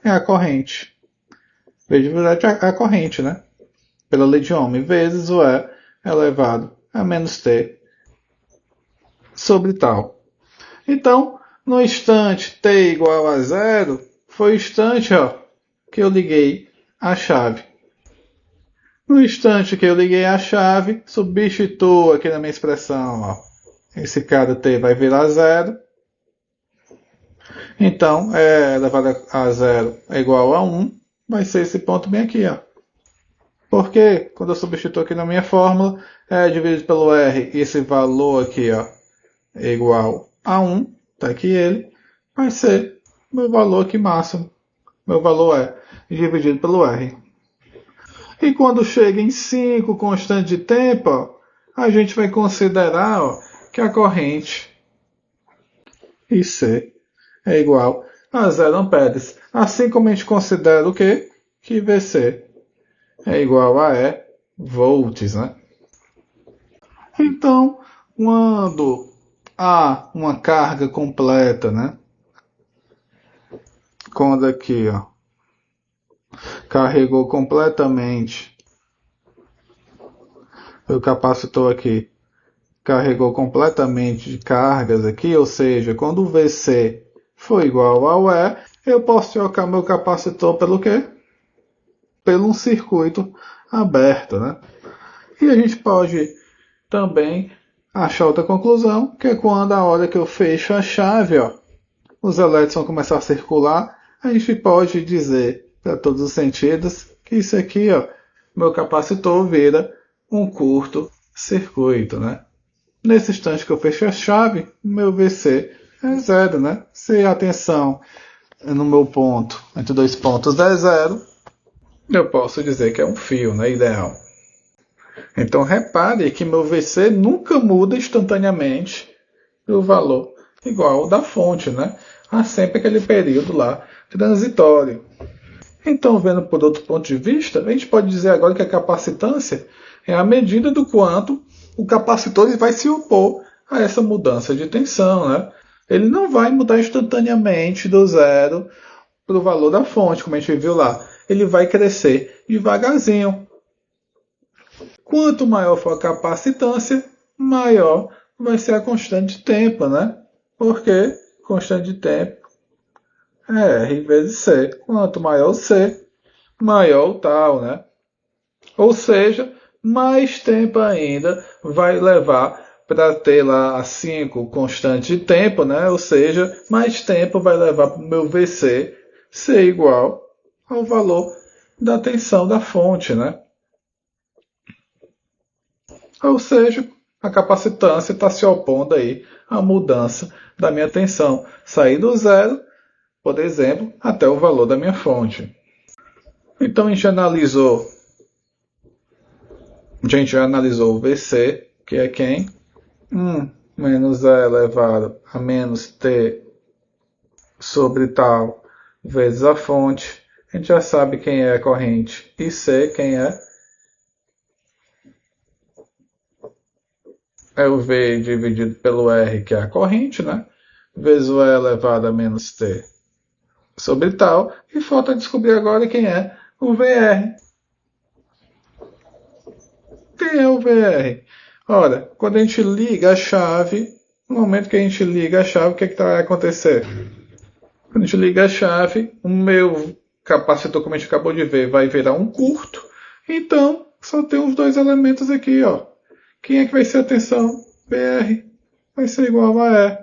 É a corrente. V dividido é a corrente, né? Pela lei de Ohm, vezes o E elevado a menos t sobre tal. Então, no instante t igual a zero, foi o instante que eu liguei a chave. No instante que eu liguei a chave, substituo aqui na minha expressão, esse cada t vai virar zero. Então, elevado a zero é igual a 1, vai ser esse ponto bem aqui. Porque quando eu substituo aqui na minha fórmula, dividido pelo r, esse valor aqui é igual a 1, está aqui ele, vai ser meu valor aqui máximo. Meu valor é dividido pelo r. E quando chega em 5 constante de tempo, a gente vai considerar que a corrente IC é igual a 0 amperes. Assim como a gente considera o quê? Que VC é igual a E volts, né? Então, quando há uma carga completa, né? Quando aqui, carregou completamente o capacitor aqui, carregou completamente de cargas aqui, ou seja, quando o VC for igual ao E, eu posso trocar meu capacitor pelo quê? Pelo um circuito aberto, né? E a gente pode também achar outra conclusão, que é quando a hora que eu fecho a chave, os elétrons vão começar a circular, a gente pode dizer, para todos os sentidos, que isso aqui, meu capacitor vira um curto circuito, né? Nesse instante que eu fecho a chave, meu VC é zero, né? Se a tensão no meu ponto, entre dois pontos, é zero, eu posso dizer que é um fio, né? Ideal. Então repare que meu VC nunca muda instantaneamente o valor igual ao da fonte, né? Há sempre aquele período lá transitório. Então, vendo por outro ponto de vista, a gente pode dizer agora que a capacitância é a medida do quanto o capacitor vai se opor a essa mudança de tensão, né? Ele não vai mudar instantaneamente do zero para o valor da fonte, como a gente viu lá. Ele vai crescer devagarzinho. Quanto maior for a capacitância, maior vai ser a constante de tempo, né? Porque constante de tempo é R vezes C. Quanto maior o C, maior o tal, né? Ou seja, mais tempo ainda vai levar para ter lá 5 constante de tempo, né? Ou seja, mais tempo vai levar para o meu VC ser igual ao valor da tensão da fonte, né? Ou seja, a capacitância está se opondo aí à mudança da minha tensão. Sair do zero, por exemplo, até o valor da minha fonte. Então a gente já analisou o VC, que é quem? 1 menos E elevado a menos T sobre tal vezes a fonte. A gente já sabe quem é a corrente IC, quem é? É o V dividido pelo R, que é a corrente, né? Vezes o E elevado a menos T sobre tal. E falta descobrir agora quem é o VR. Quem é o VR? Ora, quando a gente liga a chave, no momento que a gente liga a chave, o que vai acontecer? Quando a gente liga a chave, o meu capacitor, como a gente acabou de ver, vai virar um curto. Então, só tem os dois elementos aqui, Quem é que vai ser a tensão? VR. Vai ser igual a E.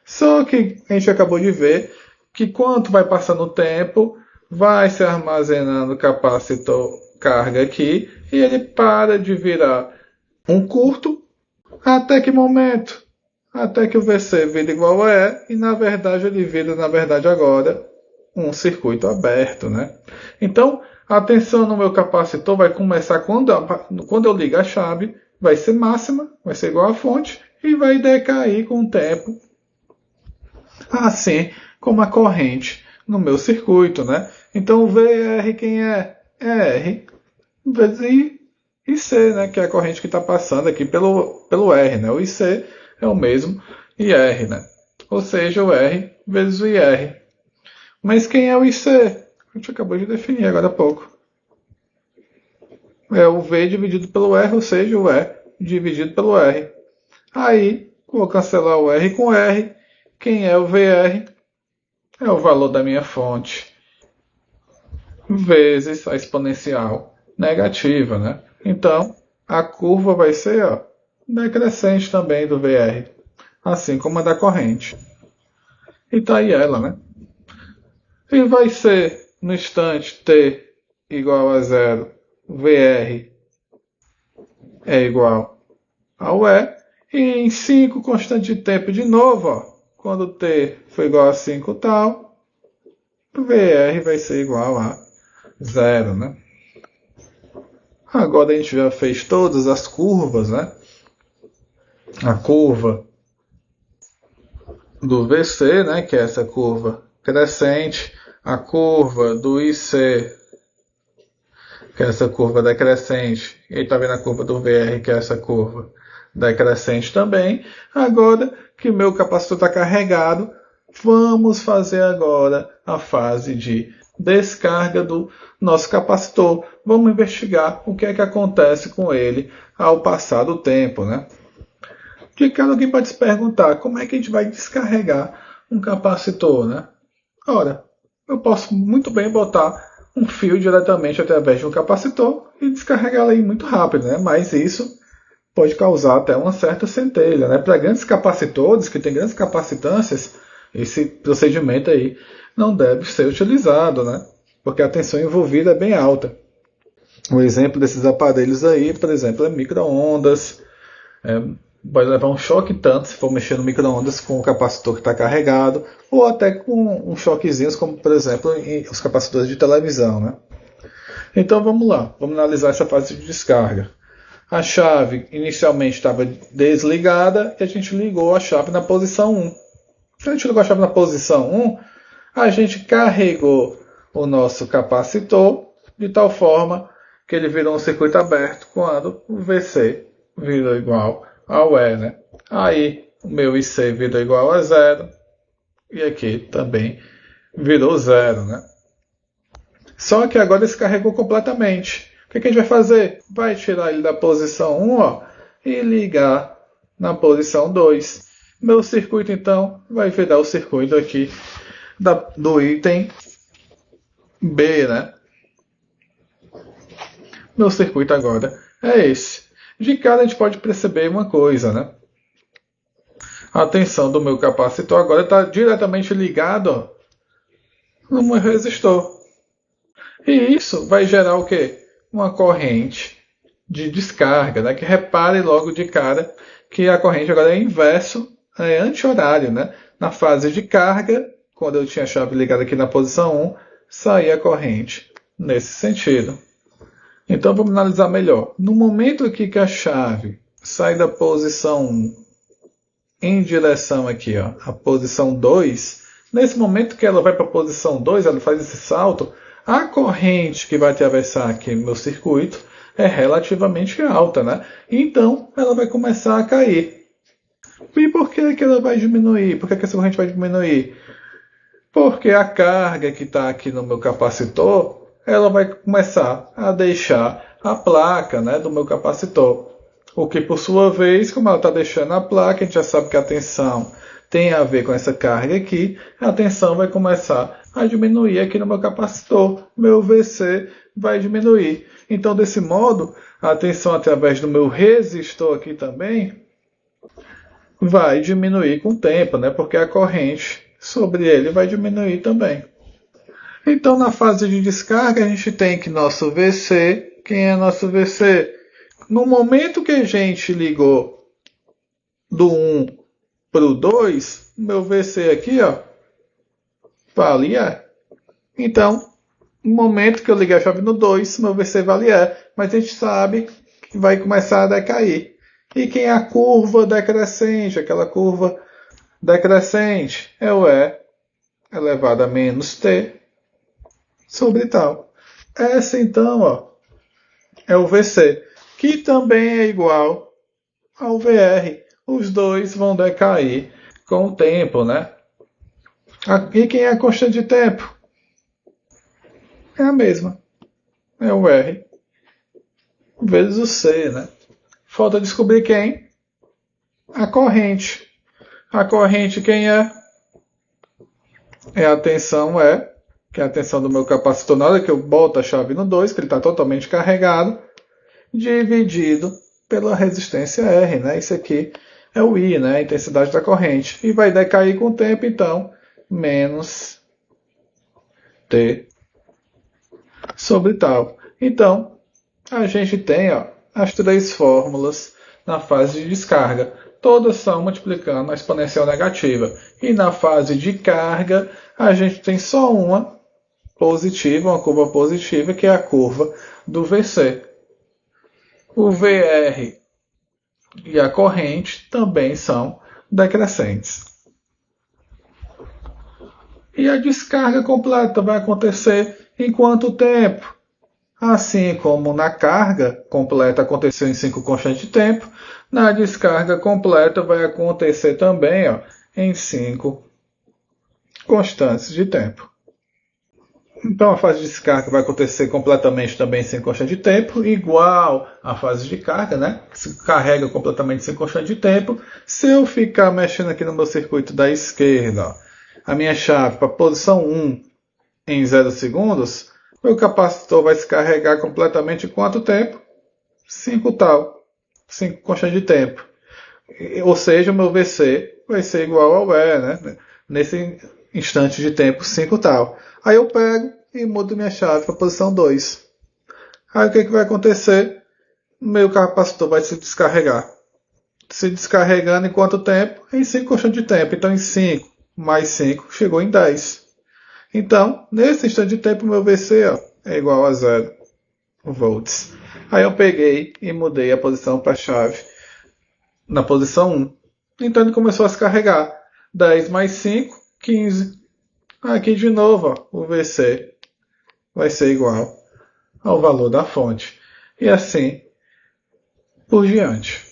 Só que a gente acabou de ver que quanto vai passando o tempo, vai se armazenando capacitor carga aqui e ele para de virar um curto até que momento? Até que o VC vira igual a E e na verdade ele vira agora um circuito aberto, né? Então a tensão no meu capacitor vai começar quando eu ligo a chave, vai ser máxima, vai ser igual à fonte e vai decair com o tempo, assim como a corrente no meu circuito, né? Então o VR quem é? É R vezes IC, né? Que é a corrente que está passando aqui pelo R, né? O IC é o mesmo IR, né? Ou seja, o R vezes o IR. Mas quem é o IC? A gente acabou de definir agora há pouco. É o V dividido pelo R, ou seja, o E dividido pelo R. Aí, vou cancelar o R com R. Quem é o VR? É o valor da minha fonte vezes a exponencial negativa, né? Então, a curva vai ser decrescente também do VR, assim como a da corrente. E tá aí ela, né? E vai ser no instante t igual a zero, VR é igual ao E, e em 5 constante de tempo de novo, quando t for igual a 5 tal, VR vai ser igual a zero, né? Agora a gente já fez todas as curvas, né? A curva do VC, né? Que é essa curva crescente. A curva do IC, que é essa curva decrescente. E está vendo a curva do VR, que é essa curva decrescente também. Agora que o meu capacitor está carregado, vamos fazer agora a fase de descarga do nosso capacitor. Vamos investigar o que é que acontece com ele ao passar do tempo, né? De cara alguém pode se perguntar, como é que a gente vai descarregar um capacitor, né? Ora, eu posso muito bem botar um fio diretamente através de um capacitor e descarregá-lo aí muito rápido, né? Mas isso pode causar até uma certa centelha, né? Para grandes capacitores, que têm grandes capacitâncias, esse procedimento aí não deve ser utilizado, né? Porque a tensão envolvida é bem alta. Um exemplo desses aparelhos aí, por exemplo, é micro-ondas. Pode levar um choque tanto se for mexer no micro-ondas com o capacitor que está carregado, ou até com uns choquezinhos, como por exemplo os capacitores de televisão, né? Então vamos lá, vamos analisar essa fase de descarga. A chave inicialmente estava desligada e a gente ligou a chave na posição 1. Se a gente ligou a chave na posição 1, a gente carregou o nosso capacitor de tal forma que ele virou um circuito aberto quando o VC virou igual ao E, né? Aí o meu IC virou igual a zero e aqui também virou zero, né? Só que agora descarregou completamente. O que a gente vai fazer? Vai tirar ele da posição 1 e ligar na posição 2. Meu circuito, então, vai virar o circuito aqui do item B, né? Meu circuito agora é esse. De cara a gente pode perceber uma coisa, né? A tensão do meu capacitor agora está diretamente ligado no meu resistor. E isso vai gerar o quê? Uma corrente de descarga, né? Que repare logo de cara que a corrente agora é inverso, é anti-horário, né? Na fase de carga, quando eu tinha a chave ligada aqui na posição 1, saía a corrente nesse sentido. Então vamos analisar melhor. No momento aqui que a chave sai da posição 1 em direção aqui, a posição 2, nesse momento que ela vai para a posição 2, ela faz esse salto, a corrente que vai atravessar aqui no meu circuito é relativamente alta, né? Então ela vai começar a cair. E por que ela vai diminuir? Por que essa corrente vai diminuir? Porque a carga que está aqui no meu capacitor, ela vai começar a deixar a placa, né, do meu capacitor. O que, por sua vez, como ela está deixando a placa, a gente já sabe que a tensão tem a ver com essa carga aqui, a tensão vai começar a diminuir aqui no meu capacitor. Meu VC vai diminuir. Então, desse modo, a tensão através do meu resistor aqui também vai diminuir com o tempo, né? Porque a corrente sobre ele vai diminuir também. Então, na fase de descarga, a gente tem que nosso VC, quem é nosso VC? No momento que a gente ligou do 1 para o 2, meu VC aqui, vale E. Então, no momento que eu liguei a chave no 2, meu VC vale E. Mas a gente sabe que vai começar a decair. E quem é a curva decrescente? Aquela curva decrescente é o E elevado a menos T sobre tal. Essa, então, é o VC, que também é igual ao VR. Os dois vão decair com o tempo, né? E quem é a constante de tempo? É a mesma. É o R vezes o C, né? Falta descobrir quem? A corrente. A corrente quem é? É a tensão E, que é a tensão do meu capacitor na hora que eu boto a chave no 2, que ele está totalmente carregado, dividido pela resistência R, né? Isso aqui é o I, né? A intensidade da corrente. E vai decair com o tempo, então, menos T sobre tal. Então, a gente tem as três fórmulas na fase de descarga. Todas são multiplicando a exponencial negativa. E na fase de carga, a gente tem só uma positiva, uma curva positiva, que é a curva do VC. O VR e a corrente também são decrescentes. E a descarga completa vai acontecer em quanto tempo? Assim como na carga completa aconteceu em 5 constantes de tempo, na descarga completa vai acontecer também em 5 constantes de tempo. Então a fase de descarga vai acontecer completamente também em 5 constantes de tempo, igual à fase de carga, né? Que se carrega completamente em 5 constantes de tempo. Se eu ficar mexendo aqui no meu circuito da esquerda, a minha chave para a posição 1 em 0 segundos, meu capacitor vai se carregar completamente em quanto tempo? 5 tal. 5 constantes de tempo. Ou seja, o meu VC vai ser igual ao E, né? Nesse instante de tempo 5 tal. Aí eu pego e mudo minha chave para a posição 2. Aí o que vai acontecer? Meu capacitor vai se descarregar. Se descarregando em quanto tempo? Em 5 constantes de tempo. Então em 5 mais 5 chegou em 10. Então, nesse instante de tempo, meu VC é igual a 0 volts. Aí eu peguei e mudei a posição para a chave na posição 1. Então ele começou a se carregar. 10 mais 5, 15. Aqui de novo, o VC vai ser igual ao valor da fonte. E assim por diante.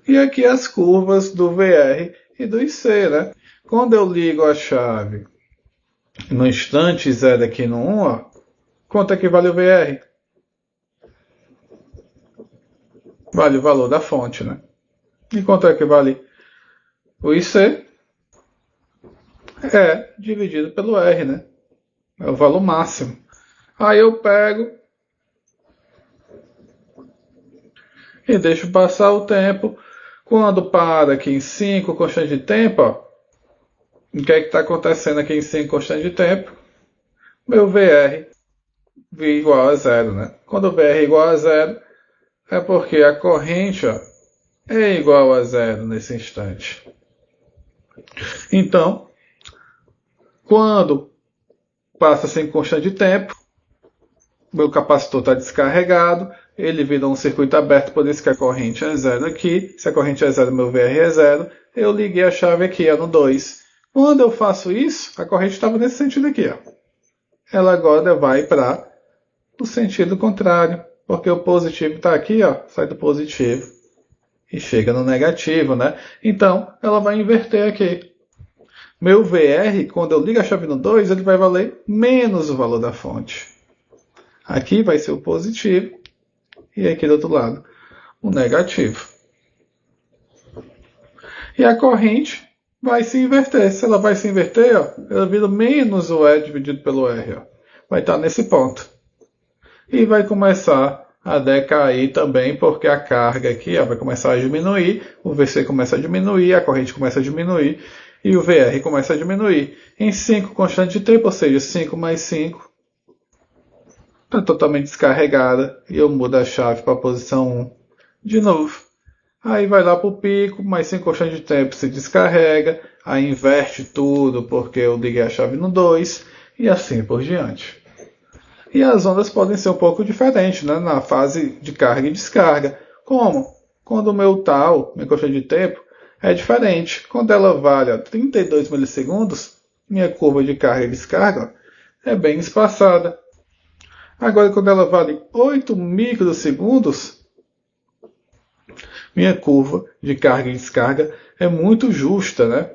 E aqui as curvas do VR e do IC, né? Quando eu ligo a chave no instante 0 aqui no 1, quanto é que vale o VR? Vale o valor da fonte, né? E quanto é que vale o IC? É dividido pelo R, né? É o valor máximo. Aí eu pego e deixo passar o tempo. Quando para aqui em 5 constantes de tempo, o que é que está acontecendo aqui em 5 constantes de tempo? Meu VR igual a 0, né? Quando o VR é igual a 0, é porque a corrente é igual a 0 nesse instante. Então, quando passa 5 constantes de tempo, meu capacitor está descarregado, ele vira um circuito aberto, por isso que a corrente é 0 aqui. Se a corrente é 0, meu VR é 0. Eu liguei a chave aqui, no 2. Quando eu faço isso, a corrente estava nesse sentido aqui. Ela agora vai para o sentido contrário, porque o positivo está aqui, sai do positivo e chega no negativo, né? Então, ela vai inverter aqui. Meu VR, quando eu ligo a chave no 2, ele vai valer menos o valor da fonte. Aqui vai ser o positivo e aqui do outro lado o negativo. E a corrente vai se inverter. Se ela vai se inverter, ela vira menos o E dividido pelo R. Vai estar nesse ponto. E vai começar a decair também, porque a carga aqui vai começar a diminuir, o VC começa a diminuir, a corrente começa a diminuir e o VR começa a diminuir. Em 5 constantes de tempo, ou seja, 5 mais 5, está totalmente descarregada e eu mudo a chave para a posição 1 de novo. Aí vai lá para o pico, mais 5 constantes de tempo se descarrega, aí inverte tudo porque eu liguei a chave no 2 e assim por diante. E as ondas podem ser um pouco diferentes, né, na fase de carga e descarga. Como? Quando o meu tal, minha constante de tempo, é diferente. Quando ela vale 32 milissegundos, minha curva de carga e descarga é bem espaçada. Agora, quando ela vale 8 microsegundos, minha curva de carga e descarga é muito justa, né?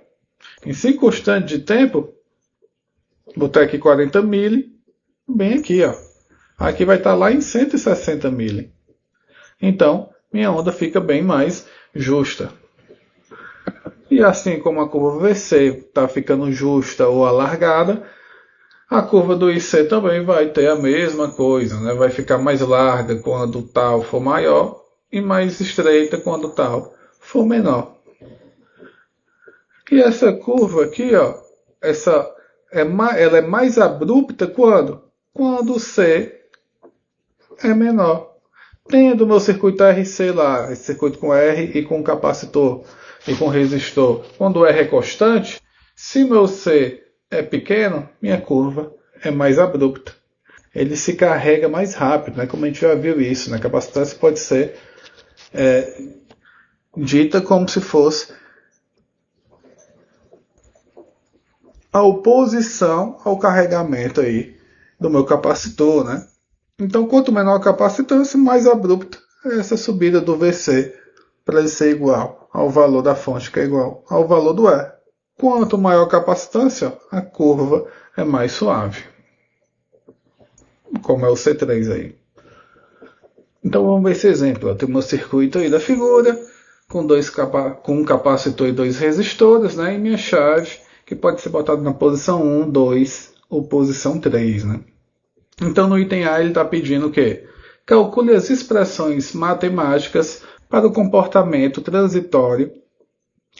Em 5 constantes de tempo, vou botar aqui 40 mili, bem aqui, Aqui vai estar lá em 160 mili. Então, minha onda fica bem mais justa. E assim como a curva VC está ficando justa ou alargada, a curva do IC também vai ter a mesma coisa, né? Vai ficar mais larga quando tal for maior e mais estreita quando tal for menor. E essa curva aqui, ó, ela é mais abrupta quando? Quando o C é menor. Tendo meu circuito RC lá, esse circuito com R e com capacitor e com resistor, quando o R é constante, se meu C é pequeno, minha curva é mais abrupta. Ele se carrega mais rápido, né? Como a gente já viu isso, né? A capacitância pode ser dita como se fosse a oposição ao carregamento aí do meu capacitor, né? Então, quanto menor a capacitância, mais abrupta é essa subida do VC para ele ser igual ao valor da fonte, que é igual ao valor do E. Quanto maior a capacitância, a curva é mais suave, como é o C3 aí. Então vamos ver esse exemplo. Eu tenho meu circuito aí da figura, com um capacitor e dois resistores, né? E minha chave, que pode ser botada na posição 1, 2 ou posição 3. Né? Então no item A ele está pedindo o quê? Calcule as expressões matemáticas para o comportamento transitório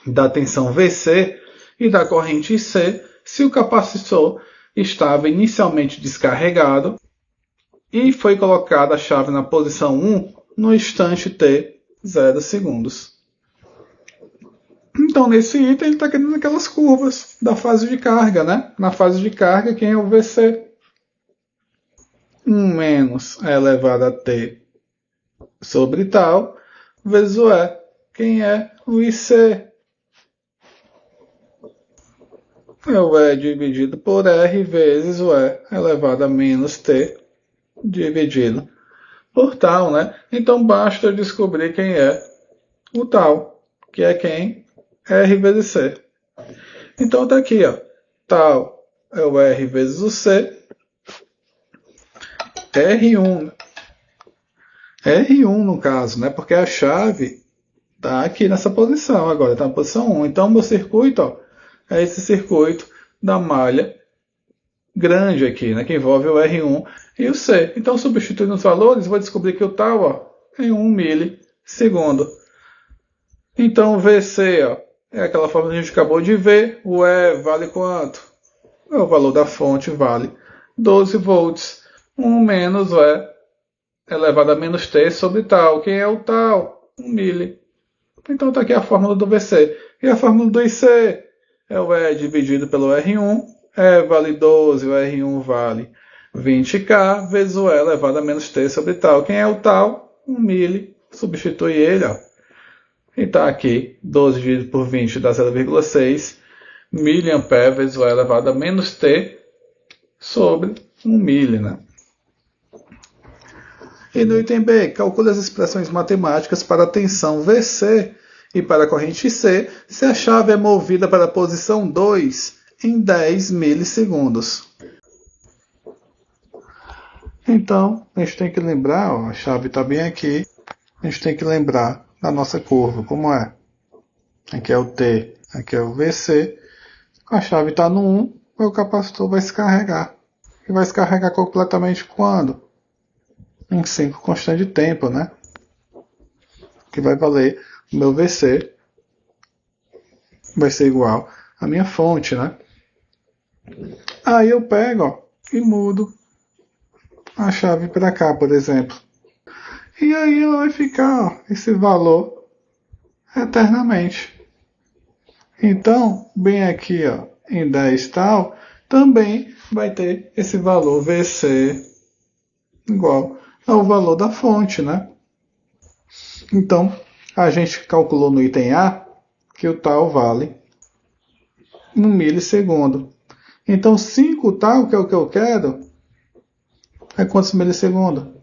da tensão VC e da corrente IC se o capacitor estava inicialmente descarregado e foi colocada a chave na posição 1 no instante t 0 segundos. Então, nesse item, ele está querendo aquelas curvas da fase de carga, né? Na fase de carga, quem é o VC? 1 menos a elevado a t sobre tal, vezes o E. Quem é o IC? É o E dividido por R vezes o E elevado a menos t dividido por tal, né? Então basta eu descobrir quem é o tal, que é quem? R vezes C. Então tá aqui, ó. Tal é o R vezes o C. R1. R1 no caso, né? Porque a chave tá aqui nessa posição agora, tá na posição 1. Então meu circuito, ó, é esse circuito da malha grande aqui, né? Que envolve o R1 e o C. Então substituindo os valores, vou descobrir que o tal, ó, é 1 milissegundo. Então o VC, ó, é aquela forma que a gente acabou de ver. O E vale quanto? O valor da fonte vale 12 volts. 1 menos o E elevado a menos T sobre tal. Quem é o tal? 1 mili. Então está aqui a fórmula do VC. E a fórmula do IC? É o E dividido pelo R1. E vale 12, o R1 vale 20K, vezes o E elevado a menos T sobre tal. Quem é o tal? 1 mili. Substitui ele, ó. E está aqui, 12 dividido por 20 dá 0,6 miliampere vezes o E elevado a menos T sobre 1 mili, né? E no item B, calcule as expressões matemáticas para a tensão VC e para a corrente IC se a chave é movida para a posição 2 em 10 milissegundos. Então, a gente tem que lembrar, ó, a chave está bem aqui, a gente tem que lembrar da nossa curva, como é? Aqui é o T, aqui é o VC, a chave está no 1, o capacitor vai se carregar. E vai se carregar completamente quando? Em 5 constante de tempo, né? Que vai valer o meu VC, vai ser igual à minha fonte, né? Aí eu pego, ó, e mudo a chave para cá, por exemplo. E aí ela vai ficar, ó, esse valor eternamente. Então, bem aqui, ó, em 10 tal, também vai ter esse valor VC igual ao valor da fonte, né? Então, a gente calculou no item A que o tal vale 1 milissegundo. Então, 5 tal, que é o que eu quero, é quantos milissegundos?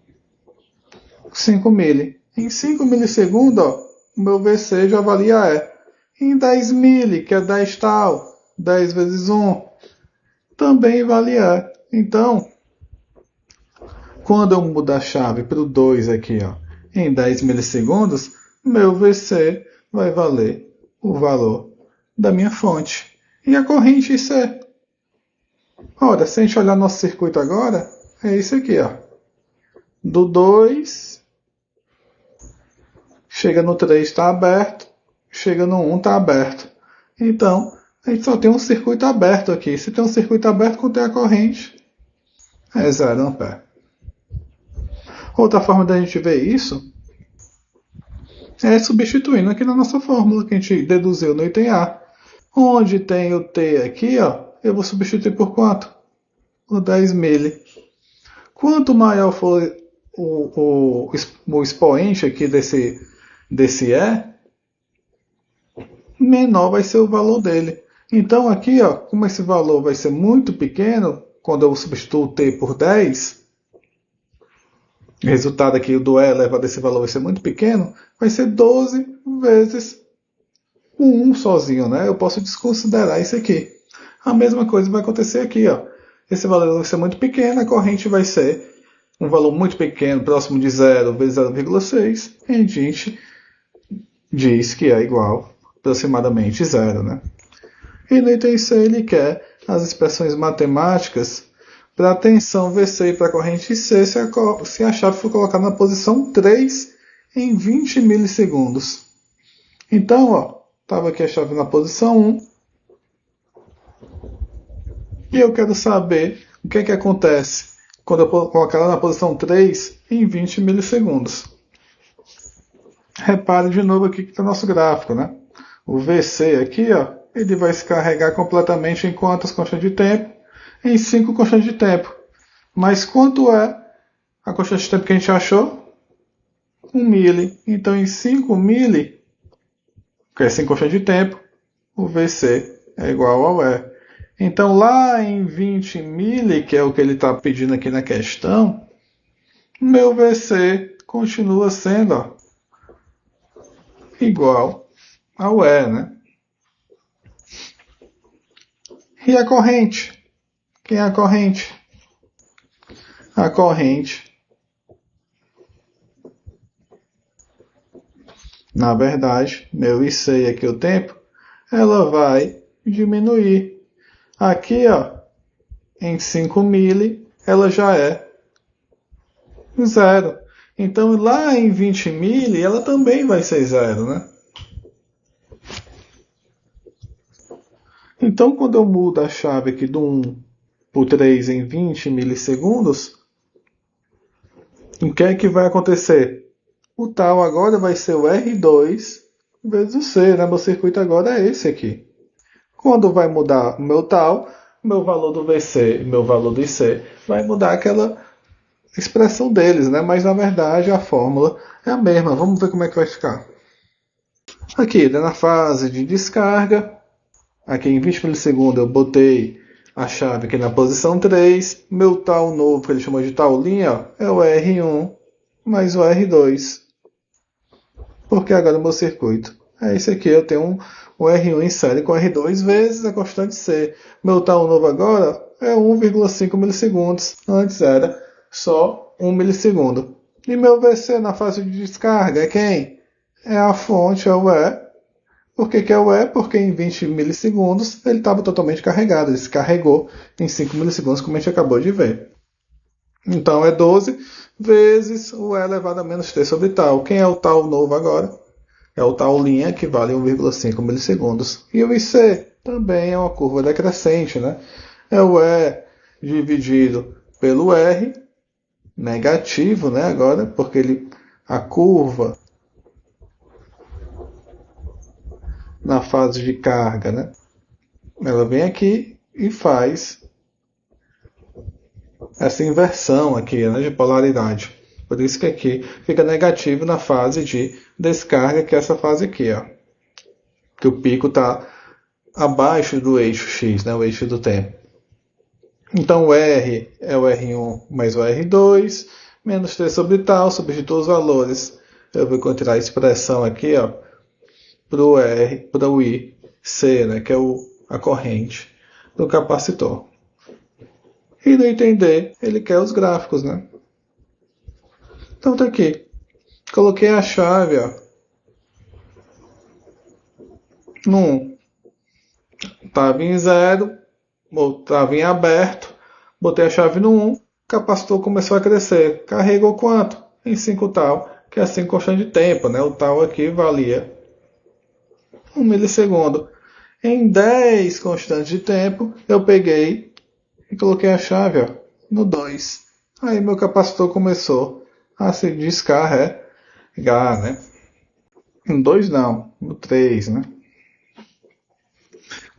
5 mili. Em 5 milissegundos, ó, o meu VC já valia E. Em 10 mili, que é 10 tal, 10 vezes 1, também vale E. Então, quando eu mudo a chave para o 2 aqui, ó, em 10 milissegundos, meu VC vai valer o valor da minha fonte. E a corrente IC? Ora, se a gente olhar nosso circuito agora, é isso aqui, ó. Do 2, chega no 3 está aberto, chega no 1 está aberto. Então, a gente só tem um circuito aberto aqui. Se tem um circuito aberto, quanto é a corrente? É 0 ampere. Outra forma da gente ver isso é substituindo aqui na nossa fórmula que a gente deduziu no item A. Onde tem o T aqui, ó, eu vou substituir por quanto? Por 10 mili. Quanto maior for o expoente aqui desse E, menor vai ser o valor dele. Então aqui, ó, como esse valor vai ser muito pequeno, quando eu substituo o T por 10, o resultado aqui do E elevado a esse valor vai ser muito pequeno, vai ser 12 vezes o 1 sozinho, né? Eu posso desconsiderar isso aqui. A mesma coisa vai acontecer aqui, ó. Esse valor vai ser muito pequeno, a corrente vai ser um valor muito pequeno, próximo de 0 vezes 0,6, e a gente diz que é igual aproximadamente 0, né? E no item C ele quer as expressões matemáticas para a tensão VC e para a corrente IC se a chave for colocada na posição 3 em 20 milissegundos. Então, ó, estava aqui a chave na posição 1. E eu quero saber o que acontece quando eu colocar ela na posição 3 em 20 milissegundos. Repare de novo aqui que está o nosso gráfico, né? O VC aqui, ó, ele vai se carregar completamente em quantas constantes de tempo? Em 5 constantes de tempo. Mas quanto é a constante de tempo que a gente achou? 1 mili. Então, em 5 mili, que é 5 constantes de tempo, o VC é igual ao E. Então, lá em 20 mili, que é o que ele está pedindo aqui na questão, meu VC continua sendo, ó, igual ao E, né? E a corrente? Quem é a corrente? A corrente, na verdade, meu IC aqui o tempo, ela vai diminuir. Aqui, ó, em 5 mili, ela já é 0. Então, lá em 20 mili, ela também vai ser 0, né? Então, quando eu mudo a chave aqui do 1 para o 3 em 20 milissegundos, o que é que vai acontecer? O tal agora vai ser o R2 vezes o C, né? Meu circuito agora é esse aqui. Quando vai mudar o meu tal, meu valor do VC e meu valor do IC vai mudar aquela expressão deles, né? Mas na verdade a fórmula é a mesma. Vamos ver como é que vai ficar. Aqui, na fase de descarga, aqui em 20 milissegundos eu botei a chave aqui na posição 3. Meu tal novo, que ele chamou de tal linha, ó, é o R1 mais o R2. Porque agora o meu circuito é esse aqui. Eu tenho um R1 em série com R2 vezes a constante C. Meu tal novo agora é 1,5 milissegundos. Antes era só 1 milissegundo. E meu VC na fase de descarga é quem? É a fonte, é o E. Por que é o E? Porque em 20 milissegundos ele estava totalmente carregado. Ele se carregou em 5 milissegundos, como a gente acabou de ver. Então é 12 vezes o E elevado a menos t sobre tal. Quem é o tal novo agora? É o tal linha, que vale 1,5 milissegundos. E o IC também é uma curva decrescente, né? É o E dividido pelo R, negativo, né? Agora, porque a curva na fase de carga, né? Ela vem aqui e faz essa inversão aqui, né, de polaridade. Por isso que aqui fica negativo na fase de descarga, que é essa fase aqui, ó. Que o pico está abaixo do eixo x, né, o eixo do tempo. Então o R é o R1 mais o R2, menos t sobre tal, substituo os valores. Eu vou encontrar a expressão aqui, ó, para o R, para o IC, né, que é a corrente do capacitor. E no item D, ele quer os gráficos, né? Então tá aqui. Coloquei a chave ó, no 1. Estava em 0, ou estava em aberto. Botei a chave no 1, o capacitor começou a crescer. Carregou quanto? Em 5 tal, que é 5 constante de tempo, né? O tal aqui valia 1 milissegundo. Em 10 constantes de tempo, eu peguei e coloquei a chave ó, no 2. Aí meu capacitor começou a se descarregar, né? No 2 não, no 3, né?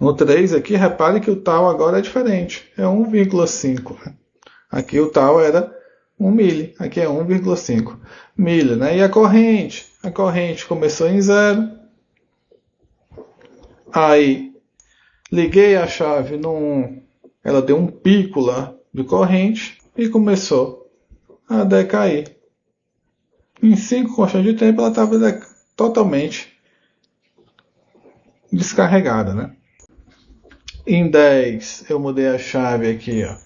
No 3 aqui, repare que o tal agora é diferente. É 1,5. Aqui o tal era 1 mili, aqui é 1,5 mili, né? E a corrente? A corrente começou em 0. Aí liguei a chave no 1, ela deu um pico lá de corrente e começou a decair. Em 5 constantes de tempo ela estava totalmente descarregada, né? Em 10 eu mudei a chave aqui, ó,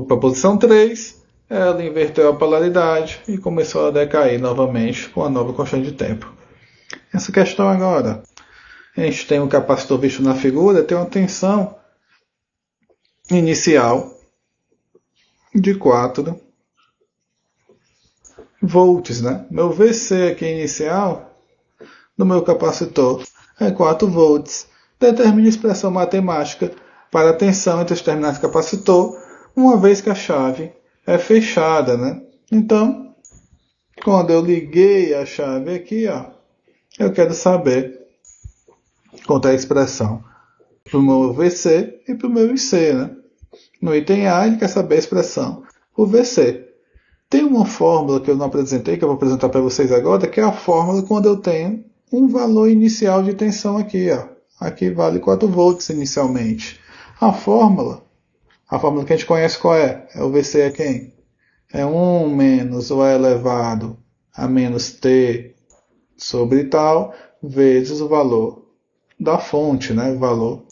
para a posição 3, ela inverteu a polaridade e começou a decair novamente com a nova constante de tempo. Essa questão agora, a gente tem um capacitor visto na figura, tem uma tensão inicial de 4 volts, né? Meu VC aqui inicial do meu capacitor é 4 volts. Determine a expressão matemática para a tensão entre os terminais do capacitor, uma vez que a chave é fechada, né? Então, quando eu liguei a chave aqui, ó, eu quero saber quanto é a expressão para o meu VC e para o meu IC, né? No item A, ele quer saber a expressão para o VC. Tem uma fórmula que eu não apresentei, que eu vou apresentar para vocês agora, que é a fórmula quando eu tenho um valor inicial de tensão aqui, ó. Aqui vale 4 volts inicialmente. A fórmula que a gente conhece qual é? É o VC é quem? É 1 menos o elevado a menos T sobre tal, vezes o valor da fonte, né? O valor.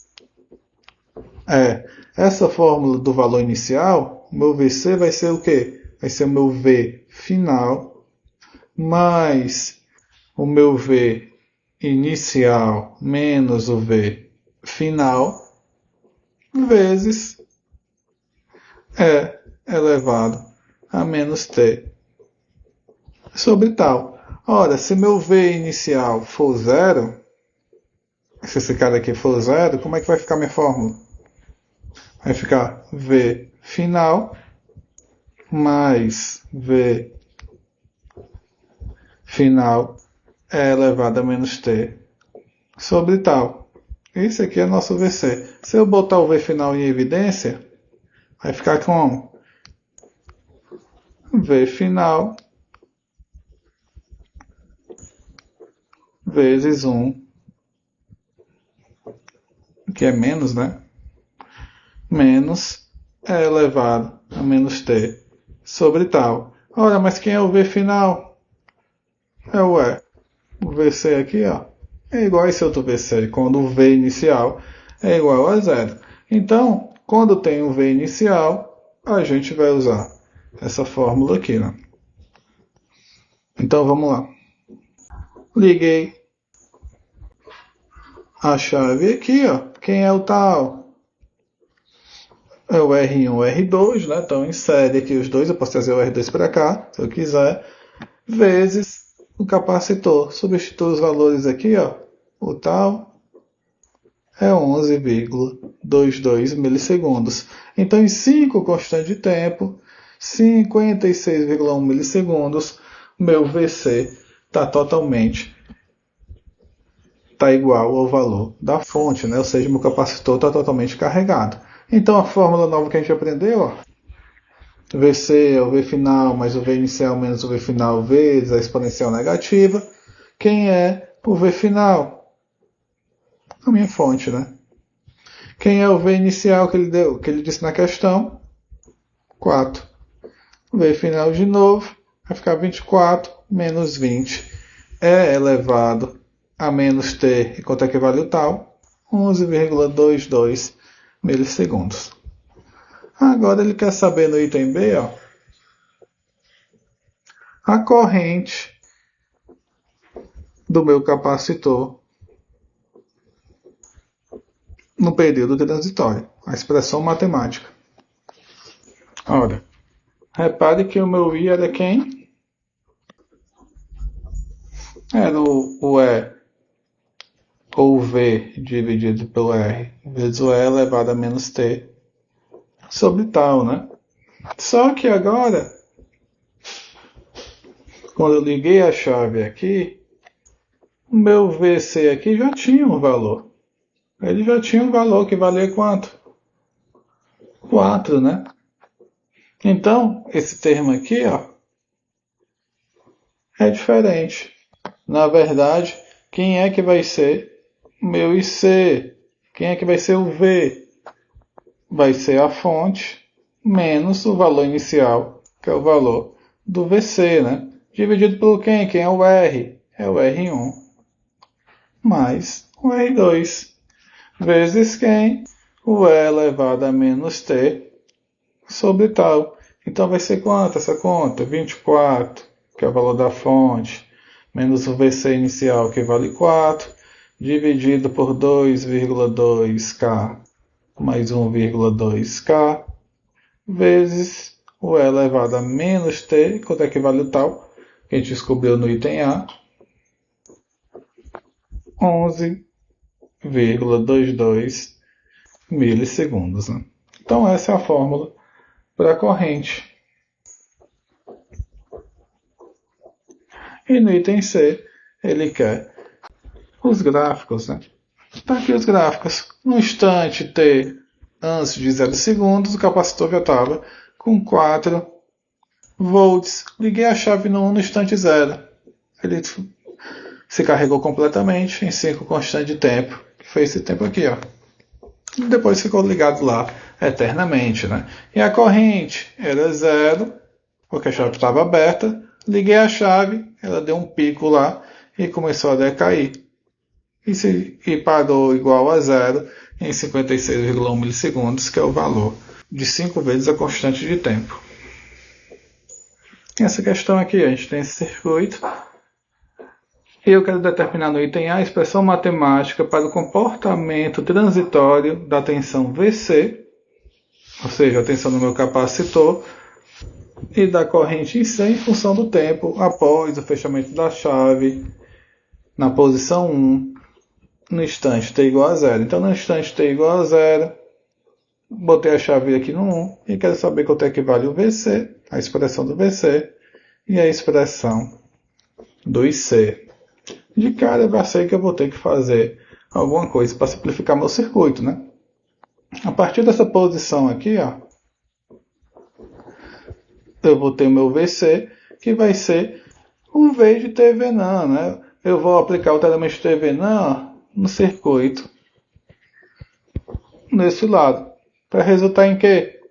Essa fórmula do valor inicial, o meu VC vai ser o quê? Vai ser o meu V final mais o meu V inicial menos o V final vezes E elevado a menos T sobre tal. Ora, se meu V inicial for 0, se esse cara aqui for 0, como é que vai ficar minha fórmula? Vai ficar V final mais V final E elevado a menos T sobre tal. Esse aqui é nosso VC. Se eu botar o V final em evidência, vai ficar como? V final vezes 1, que é menos, né? Menos E elevado a menos T sobre tal. Ora, mas quem é o V final? É o E. O VC aqui, ó, é igual a esse outro VC, quando o V inicial é igual a 0. Então, quando tem um V inicial, a gente vai usar essa fórmula aqui, né? Então, vamos lá. Liguei a chave aqui, ó. Quem é o tal? É o R1, o R2, né? Então, insere aqui os dois. Eu posso trazer o R2 para cá, se eu quiser. Vezes o capacitor. Substituo os valores aqui, ó. O tal é 11,22 milissegundos. Então, em 5 constantes de tempo, 56,1 milissegundos, meu VC está igual ao valor da fonte, né? Ou seja, meu capacitor está totalmente carregado. Então, a fórmula nova que a gente aprendeu, ó, VC é o V final mais o V inicial menos o V final vezes a exponencial negativa. Quem é o V final? A minha fonte, né? Quem é o V inicial que ele deu, que ele disse na questão? 4. V final de novo, vai ficar 24 menos 20 é elevado a menos T, e quanto é que vale o tal? 11,22 milissegundos. Agora ele quer saber no item B, ó, a corrente do meu capacitor no período transitório, a expressão matemática. Olha, repare que o meu I era quem? Era o E, ou V, dividido pelo R, vezes o E elevado a menos T, sobre tal, né? Só que agora, quando eu liguei a chave aqui, o meu VC aqui já tinha um valor. Ele já tinha um valor que valia quanto? 4, né? Então, esse termo aqui, ó, é diferente. Na verdade, quem é que vai ser o meu IC? Quem é que vai ser o V? Vai ser a fonte menos o valor inicial, que é o valor do VC, né? Dividido por quem? Quem é o R? É o R1 mais o R2 vezes quem? O E elevado a menos T sobre tal. Então vai ser quanto essa conta? 24, que é o valor da fonte, menos o VC inicial, que vale 4, dividido por 2,2K mais 1,2K, vezes o E elevado a menos T, quanto é que vale o tal? Que a gente descobriu no item A, 11,22 milissegundos. Né? Então essa é a fórmula para a corrente. E no item C, ele quer os gráficos. Né? Tá aqui os gráficos. No instante T, antes de 0 segundos, o capacitor já estava com 4 volts. Liguei a chave no 1 no instante 0. Ele se carregou completamente em 5 constantes de tempo. Foi esse tempo aqui, ó. E depois ficou ligado lá eternamente, né? E a corrente era 0, porque a chave estava aberta. Liguei a chave, ela deu um pico lá e começou a decair. E parou igual a 0 em 56,1 milissegundos, que é o valor de 5 vezes a constante de tempo. Essa questão aqui, a gente tem esse circuito. E eu quero determinar no item A a expressão matemática para o comportamento transitório da tensão VC, ou seja, a tensão do meu capacitor, e da corrente em C em função do tempo após o fechamento da chave na posição 1, no instante t igual a 0. Então, no instante t igual a 0, botei a chave aqui no 1 e quero saber quanto é que vale o VC, a expressão do VC, e a expressão do IC. De cara, eu já sei que eu vou ter que fazer alguma coisa para simplificar meu circuito, né? A partir dessa posição aqui, ó, eu vou ter o meu VC, que vai ser o V de Thevenin, né? Eu vou aplicar o teorema de Thevenin no circuito nesse lado, para resultar em quê?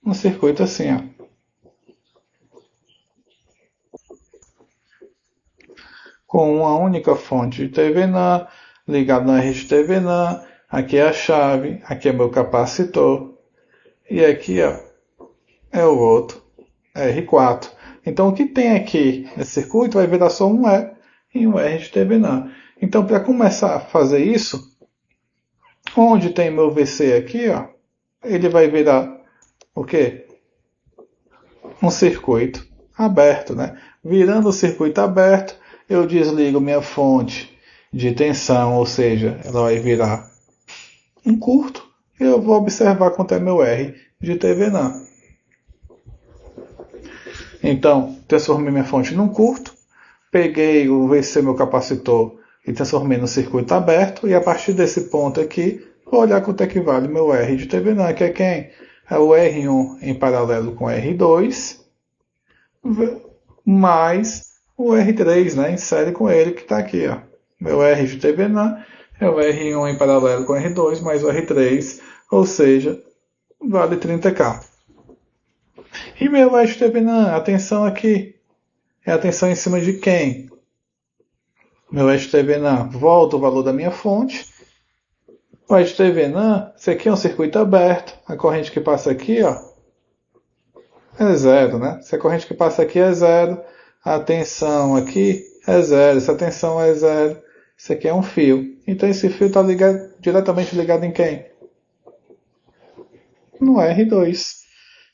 Um circuito assim, ó. Com uma única fonte de Thevenin, ligado na rede de Thevenin, aqui é a chave, aqui é meu capacitor, e aqui ó, é o outro, R4. Então o que tem aqui nesse circuito vai virar só um E e um R de Thevenin. Então para começar a fazer isso, onde tem meu VC aqui, ó, ele vai virar o quê? Um circuito aberto, né? Virando o circuito aberto, eu desligo minha fonte de tensão, ou seja, ela vai virar um curto, e eu vou observar quanto é meu R de Thevenin. Então, transformei minha fonte num curto, peguei o VC, meu capacitor, e transformei no circuito aberto, e a partir desse ponto aqui, vou olhar quanto é que vale meu R de Thevenin, que é quem? É o R1 em paralelo com R2, mais o R3, né, em série com ele, que está aqui. Ó. Meu R de Thevenin é o R1 em paralelo com R2, mais o R3, ou seja, vale 30K. E meu R de Thevenin, atenção aqui, é a tensão em cima de quem? Meu R de Thevenin, volta o valor da minha fonte. O R de Thevenin, isso aqui é um circuito aberto, a corrente que passa aqui, ó, é 0, né? Se a corrente que passa aqui é 0, a tensão aqui é zero, essa tensão é zero, isso aqui é um fio. Então esse fio está diretamente ligado em quem? No R2.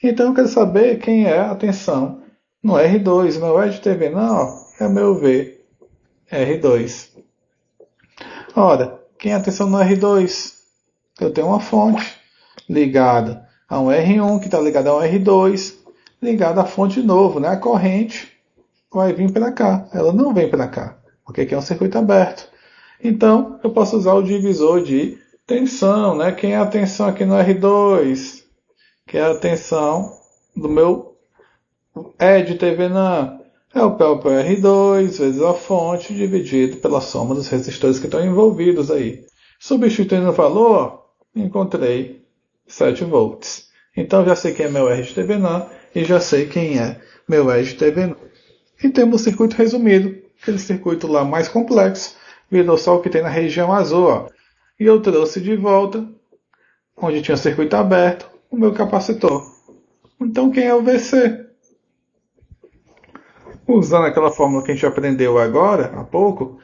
Então eu quero saber quem é a tensão no R2. Meu E de TV não, é meu V, R2. Ora, quem é a tensão no R2? Eu tenho uma fonte ligada a um R1, que está ligada a um R2, ligada à fonte de novo, né? A corrente vai vir para cá. Ela não vem para cá, porque aqui é um circuito aberto. Então, eu posso usar o divisor de tensão, né? Quem é a tensão aqui no R2? Que é a tensão do meu E de TV não. É o próprio R2 vezes a fonte dividido pela soma dos resistores que estão envolvidos aí. Substituindo o valor, encontrei 7 volts. Então já sei quem é meu R de TV não e já sei quem é meu E de TV não. E temos o circuito resumido, aquele circuito lá mais complexo, virou só o que tem na região azul. Ó. E eu trouxe de volta, onde tinha o circuito aberto, o meu capacitor. Então quem é o VC? Usando aquela fórmula que a gente aprendeu agora, há pouco,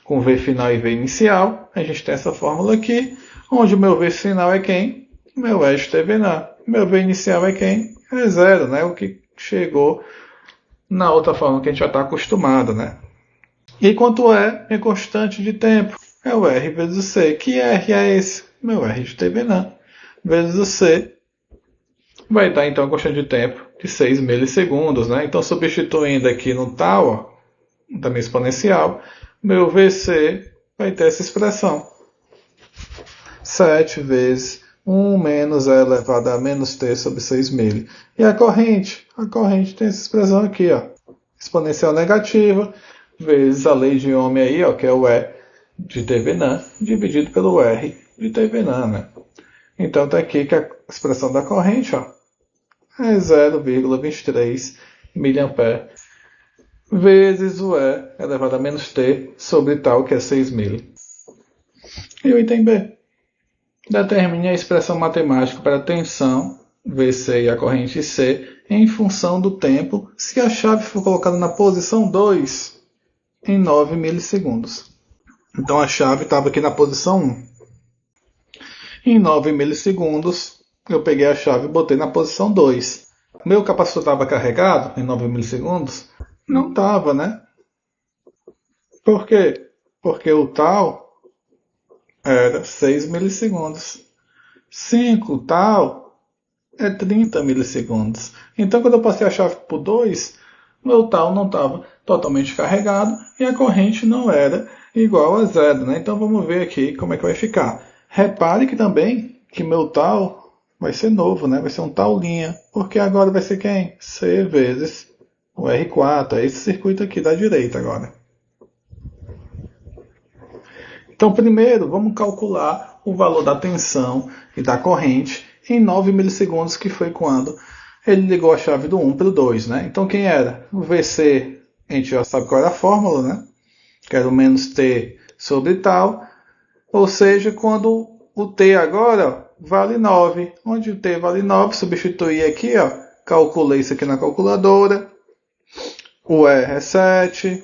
com V final e V inicial, a gente tem essa fórmula aqui, onde o meu V final é quem? Meu E de TV não. Meu V inicial é quem? É zero, né? O que chegou na outra forma que a gente já está acostumado, né? E quanto é minha constante de tempo? É o R vezes o C. Que R é esse? Meu R de TV não. Vezes o C. Vai dar então a constante de tempo de 6 milissegundos, né? Então substituindo aqui no tal, ó, da minha exponencial, meu VC vai ter essa expressão. 7 vezes 1 menos E elevado a menos T sobre 6 mil. E a corrente? A corrente tem essa expressão aqui, ó. Exponencial negativa vezes a lei de Ohm aí, ó, que é o E de TV nan, dividido pelo R de TV nan, né? Então está aqui que a expressão da corrente, ó, é 0,23 mA vezes o E elevado a menos T sobre tal, que é 6 mil. E o item B. Determine a expressão matemática para a tensão VC e a corrente C em função do tempo se a chave for colocada na posição 2 em 9 milissegundos. Então a chave estava aqui na posição 1. Em 9 milissegundos, eu peguei a chave e botei na posição 2. Meu capacitor estava carregado em 9 milissegundos? Não estava, né? Por quê? Porque o tal era 6 milissegundos. 5 tal é 30 milissegundos. Então, quando eu passei a chave por 2, meu tal não estava totalmente carregado e a corrente não era igual a zero, né? Então, vamos ver aqui como é que vai ficar. Repare que também que meu tal vai ser novo, né? Vai ser um tal linha, porque agora vai ser quem? C vezes o R4, é esse circuito aqui da direita agora. Então, primeiro, vamos calcular o valor da tensão e da corrente em 9 milissegundos, que foi quando ele ligou a chave do 1 para o 2, né? Então, quem era? O VC, a gente já sabe qual era a fórmula, né? Que era o menos T sobre tal. Ou seja, quando o T agora vale 9. Onde o T vale 9, substituir aqui, ó, calculei isso aqui na calculadora. O R é 7.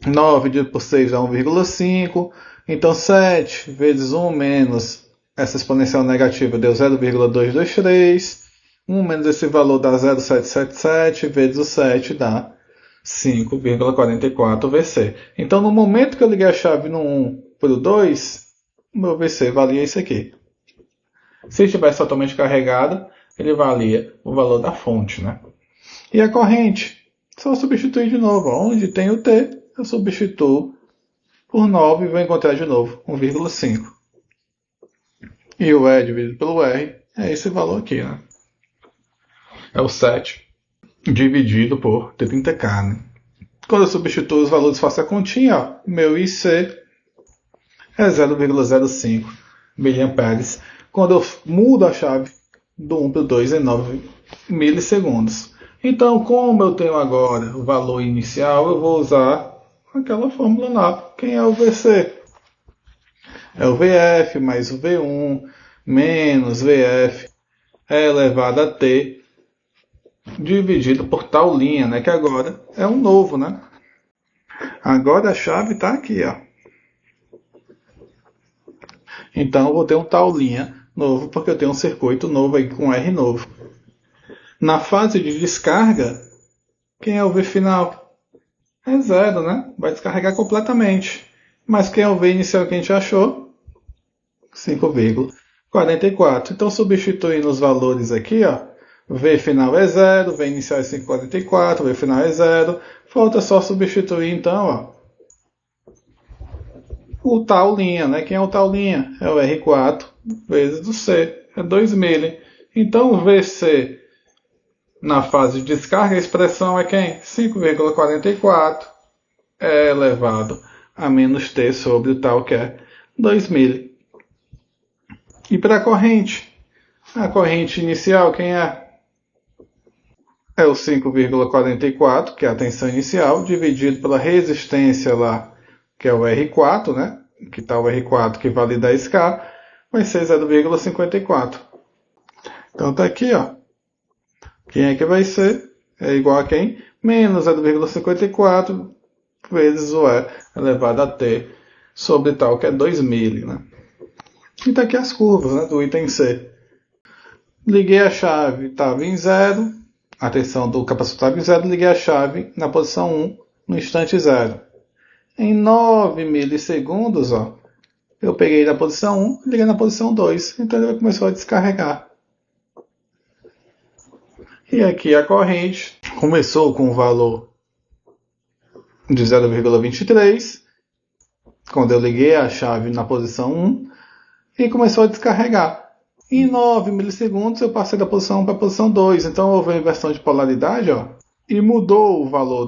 9 dividido por 6 dá 1,5. Então 7 vezes 1 menos essa exponencial negativa deu 0,223. 1 menos esse valor dá 0,777 vezes o 7 dá 5,44 VC. Então no momento que eu liguei a chave no 1 para o 2, o meu VC valia isso aqui. Se estivesse totalmente carregado, ele valia o valor da fonte, né? E a corrente? Só substituir de novo. Onde tem o T, eu substituo por 9 e vou encontrar de novo 1,5. E o E dividido pelo R é esse valor aqui, né? É o 7 dividido por 30K, né? Quando eu substituo os valores, faço a continha, ó, meu IC é 0,05 mA. Quando eu mudo a chave do 1 para o 2 em 9 milissegundos. Então, como eu tenho agora o valor inicial, eu vou usar aquela fórmula lá. Quem é o VC? É o VF mais o V1 menos VF elevado a T dividido por tal linha, né? Que agora é um novo, né? Agora a chave está aqui, ó. Então eu vou ter um tal linha novo, porque eu tenho um circuito novo aí com R novo. Na fase de descarga, quem é o V final? É zero, né? Vai descarregar completamente. Mas quem é o V inicial que a gente achou? 5,44. Então, substituindo os valores aqui, ó, V final é zero, V inicial é 5,44, V final é zero. Falta só substituir, então, ó, o tal linha, né? Quem é o tal linha? É o R4 vezes o C, é 2 mili. Então, o VC na fase de descarga, a expressão é quem? 5,44 é elevado a menos T sobre o tal que é 2 mili. E para a corrente inicial, quem é? É o 5,44, que é a tensão inicial, dividido pela resistência lá, que é o R4, né? Que está o R4 que vale 10K, vai ser 0,54. Então tá aqui, ó. Quem é que vai ser? É igual a quem? Menos 0,54 vezes o E elevado a T sobre tal, que é 2 mili, né? E tá aqui as curvas, né, do item C. Liguei a chave, estava em zero, a tensão do capacitor estava em zero, liguei a chave na posição 1, no instante zero. Em 9 milissegundos, ó, eu peguei na posição 1 e liguei na posição 2, então ele começou a descarregar. E aqui a corrente começou com o valor de 0,23, quando eu liguei a chave na posição 1, e começou a descarregar. Em 9 milissegundos eu passei da posição 1 para a posição 2, então houve uma inversão de polaridade, ó, e mudou o valor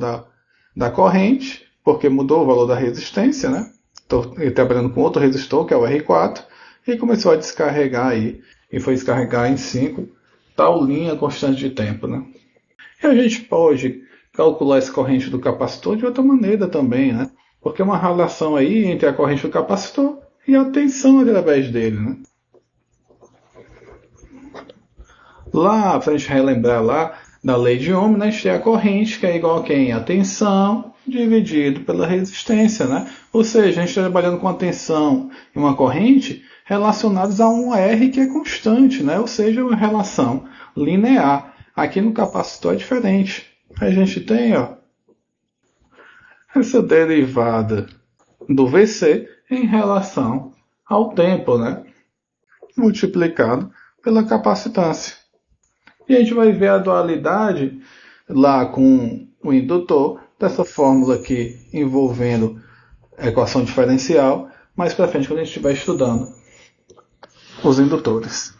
da corrente, porque mudou o valor da resistência, né? Estou trabalhando com outro resistor, que é o R4, e começou a descarregar aí, e foi descarregar em 5, tal linha constante de tempo, né? E a gente pode calcular essa corrente do capacitor de outra maneira também, né? Porque é uma relação aí entre a corrente do capacitor e a tensão através dele, né? Lá, para a gente relembrar lá da lei de Ohm, né, a gente tem a corrente, que é igual a quem? A tensão dividido pela resistência, né? Ou seja, a gente está trabalhando com a tensão e uma corrente relacionados a um R que é constante, né? Ou seja, uma relação linear. Aqui no capacitor é diferente. A gente tem, ó, essa derivada do VC em relação ao tempo, né? Multiplicado pela capacitância. E a gente vai ver a dualidade lá com o indutor, dessa fórmula aqui envolvendo a equação diferencial, mais para frente quando a gente estiver estudando os indutores.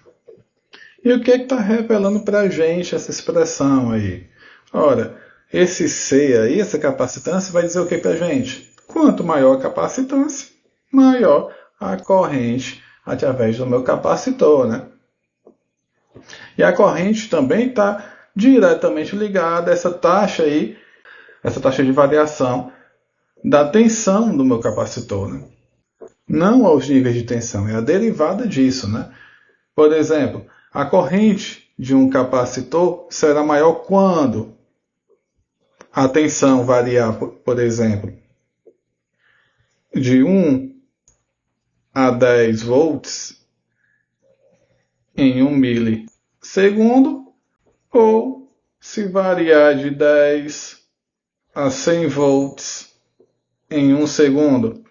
E o que está revelando para a gente essa expressão aí? Ora, esse C aí, essa capacitância, vai dizer o que para a gente? Quanto maior a capacitância, maior a corrente através do meu capacitor, né? E a corrente também está diretamente ligada a essa taxa aí, essa taxa de variação da tensão do meu capacitor, né? Não aos níveis de tensão, é a derivada disso, né? Por exemplo, a corrente de um capacitor será maior quando a tensão variar, por exemplo, de 1 a 10 volts em 1 milissegundo, ou se variar de 10 a 100 volts em 1 segundo.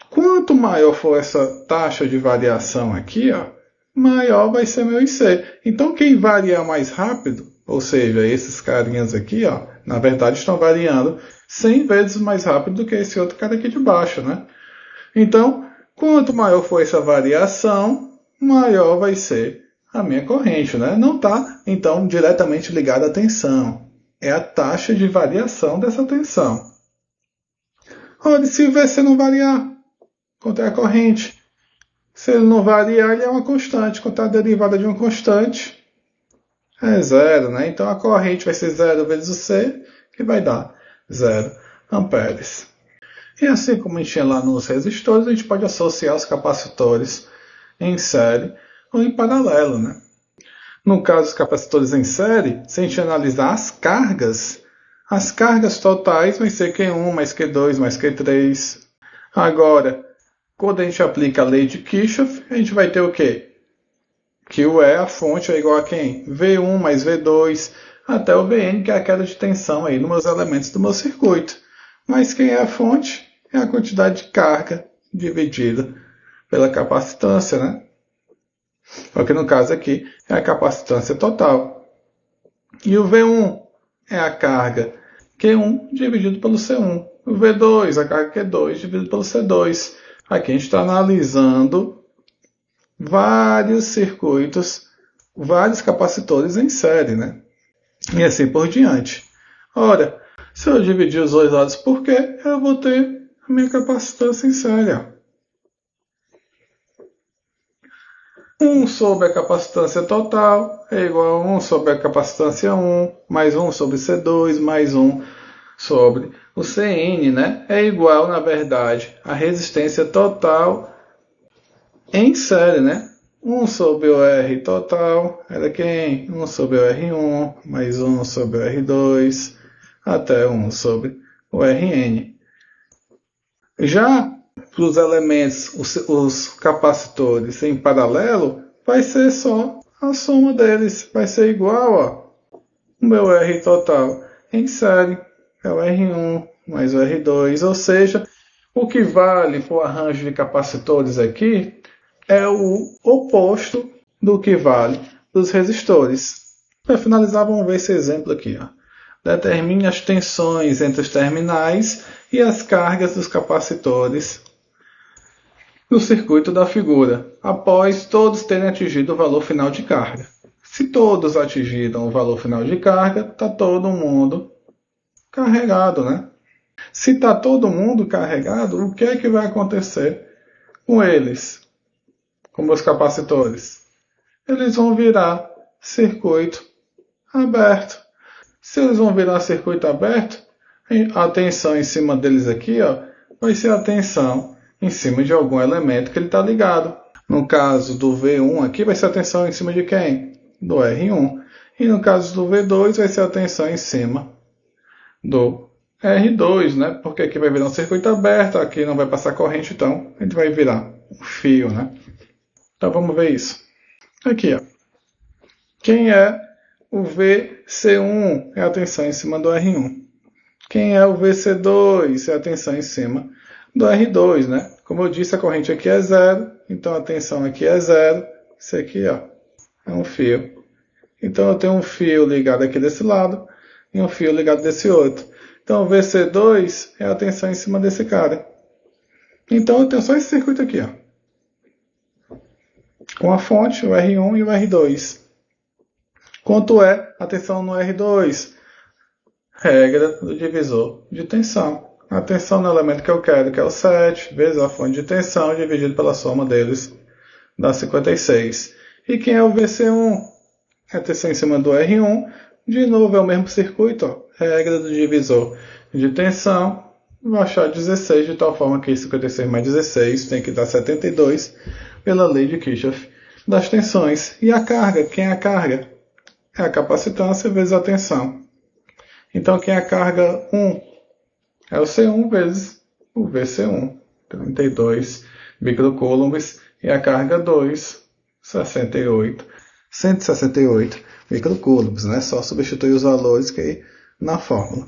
Quanto maior for essa taxa de variação aqui, ó, maior vai ser meu IC. Então, quem variar mais rápido, ou seja, esses carinhas aqui, ó, na verdade estão variando 100 vezes mais rápido do que esse outro cara aqui de baixo, né? Então, quanto maior for essa variação, maior vai ser a minha corrente, né? Não está, então, diretamente ligada à tensão. É a taxa de variação dessa tensão. Olha, se o VC não variar, quanto é a corrente? Se ele não variar, ele é uma constante. Quanto é a derivada de uma constante? É zero, né? Então a corrente vai ser 0 vezes o C, que vai dar 0 amperes. E assim como a gente tinha lá nos resistores, a gente pode associar os capacitores em série ou em paralelo, né? No caso dos capacitores em série, se a gente analisar as cargas totais vai ser Q1 mais Q2 mais Q3. Agora, quando a gente aplica a lei de Kirchhoff, a gente vai ter o quê? Que o E, a fonte, é igual a quem? V1 mais V2, até o Vn, que é a queda de tensão aí nos meus elementos do meu circuito. Mas quem é a fonte? É a quantidade de carga dividida pela capacitância, né? Só que no caso aqui é a capacitância total. E o V1 é a carga Q1 dividido pelo C1. O V2, a carga Q2 dividido pelo C2. Aqui a gente está analisando vários circuitos, vários capacitores em série, né? E assim por diante. Ora, se eu dividir os dois lados por Q, eu vou ter a minha capacitância em série. 1 sobre a capacitância total é igual a 1 sobre a capacitância 1, mais 1 sobre C2, mais 1 sobre o Cn, né? É igual, na verdade, a resistência total em série, né? 1 sobre o R total era quem? 1 sobre o R1, mais 1 sobre o R2, até 1 sobre o Rn. Já para os elementos, os capacitores em paralelo, vai ser só a soma deles. Vai ser igual ó, o meu R total em série, é o R1 mais o R2. Ou seja, o que vale para o arranjo de capacitores aqui é o oposto do que vale dos resistores. Para finalizar, vamos ver esse exemplo aqui. Ó. Determine as tensões entre os terminais e as cargas dos capacitores no circuito da figura, após todos terem atingido o valor final de carga. Se todos atingiram o valor final de carga, está todo mundo carregado, né? Se está todo mundo carregado, o que é que vai acontecer com eles, com meus capacitores? Eles vão virar circuito aberto. Se eles vão virar circuito aberto, a tensão em cima deles aqui ó, vai ser a tensão em cima de algum elemento que ele está ligado. No caso do V1 aqui, vai ser a tensão em cima de quem? Do R1. E no caso do V2, vai ser a tensão em cima do R2, né? Porque aqui vai virar um circuito aberto, aqui não vai passar corrente, então a gente vai virar um fio, né? Então vamos ver isso. Aqui, ó. Quem é o VC1? É a tensão em cima do R1. Quem é o VC2? É a tensão em cima do R2, né? Como eu disse, a corrente aqui é zero, então a tensão aqui é zero. Isso aqui, ó, é um fio. Então eu tenho um fio ligado aqui desse lado e um fio ligado desse outro. Então o VC2 é a tensão em cima desse cara. Então eu tenho só esse circuito aqui, ó, com a fonte, o R1 e o R2. Quanto é a tensão no R2? Regra do divisor de tensão. A tensão no elemento que eu quero, que é o 7, vezes a fonte de tensão, dividido pela soma deles, dá 56. E quem é o VC1? É a tensão em cima do R1. De novo, é o mesmo circuito. Ó. Regra do divisor de tensão. Vou achar 16, de tal forma que 56 mais 16 tem que dar 72, pela lei de Kirchhoff das tensões. E a carga? Quem é a carga? É a capacitância vezes a tensão. Então, quem é a carga 1? É o C1 vezes o VC1, 32 microcoulombs, e a carga 2, 68, 168 microcoulombs, né? Só substituir os valores que aí na fórmula.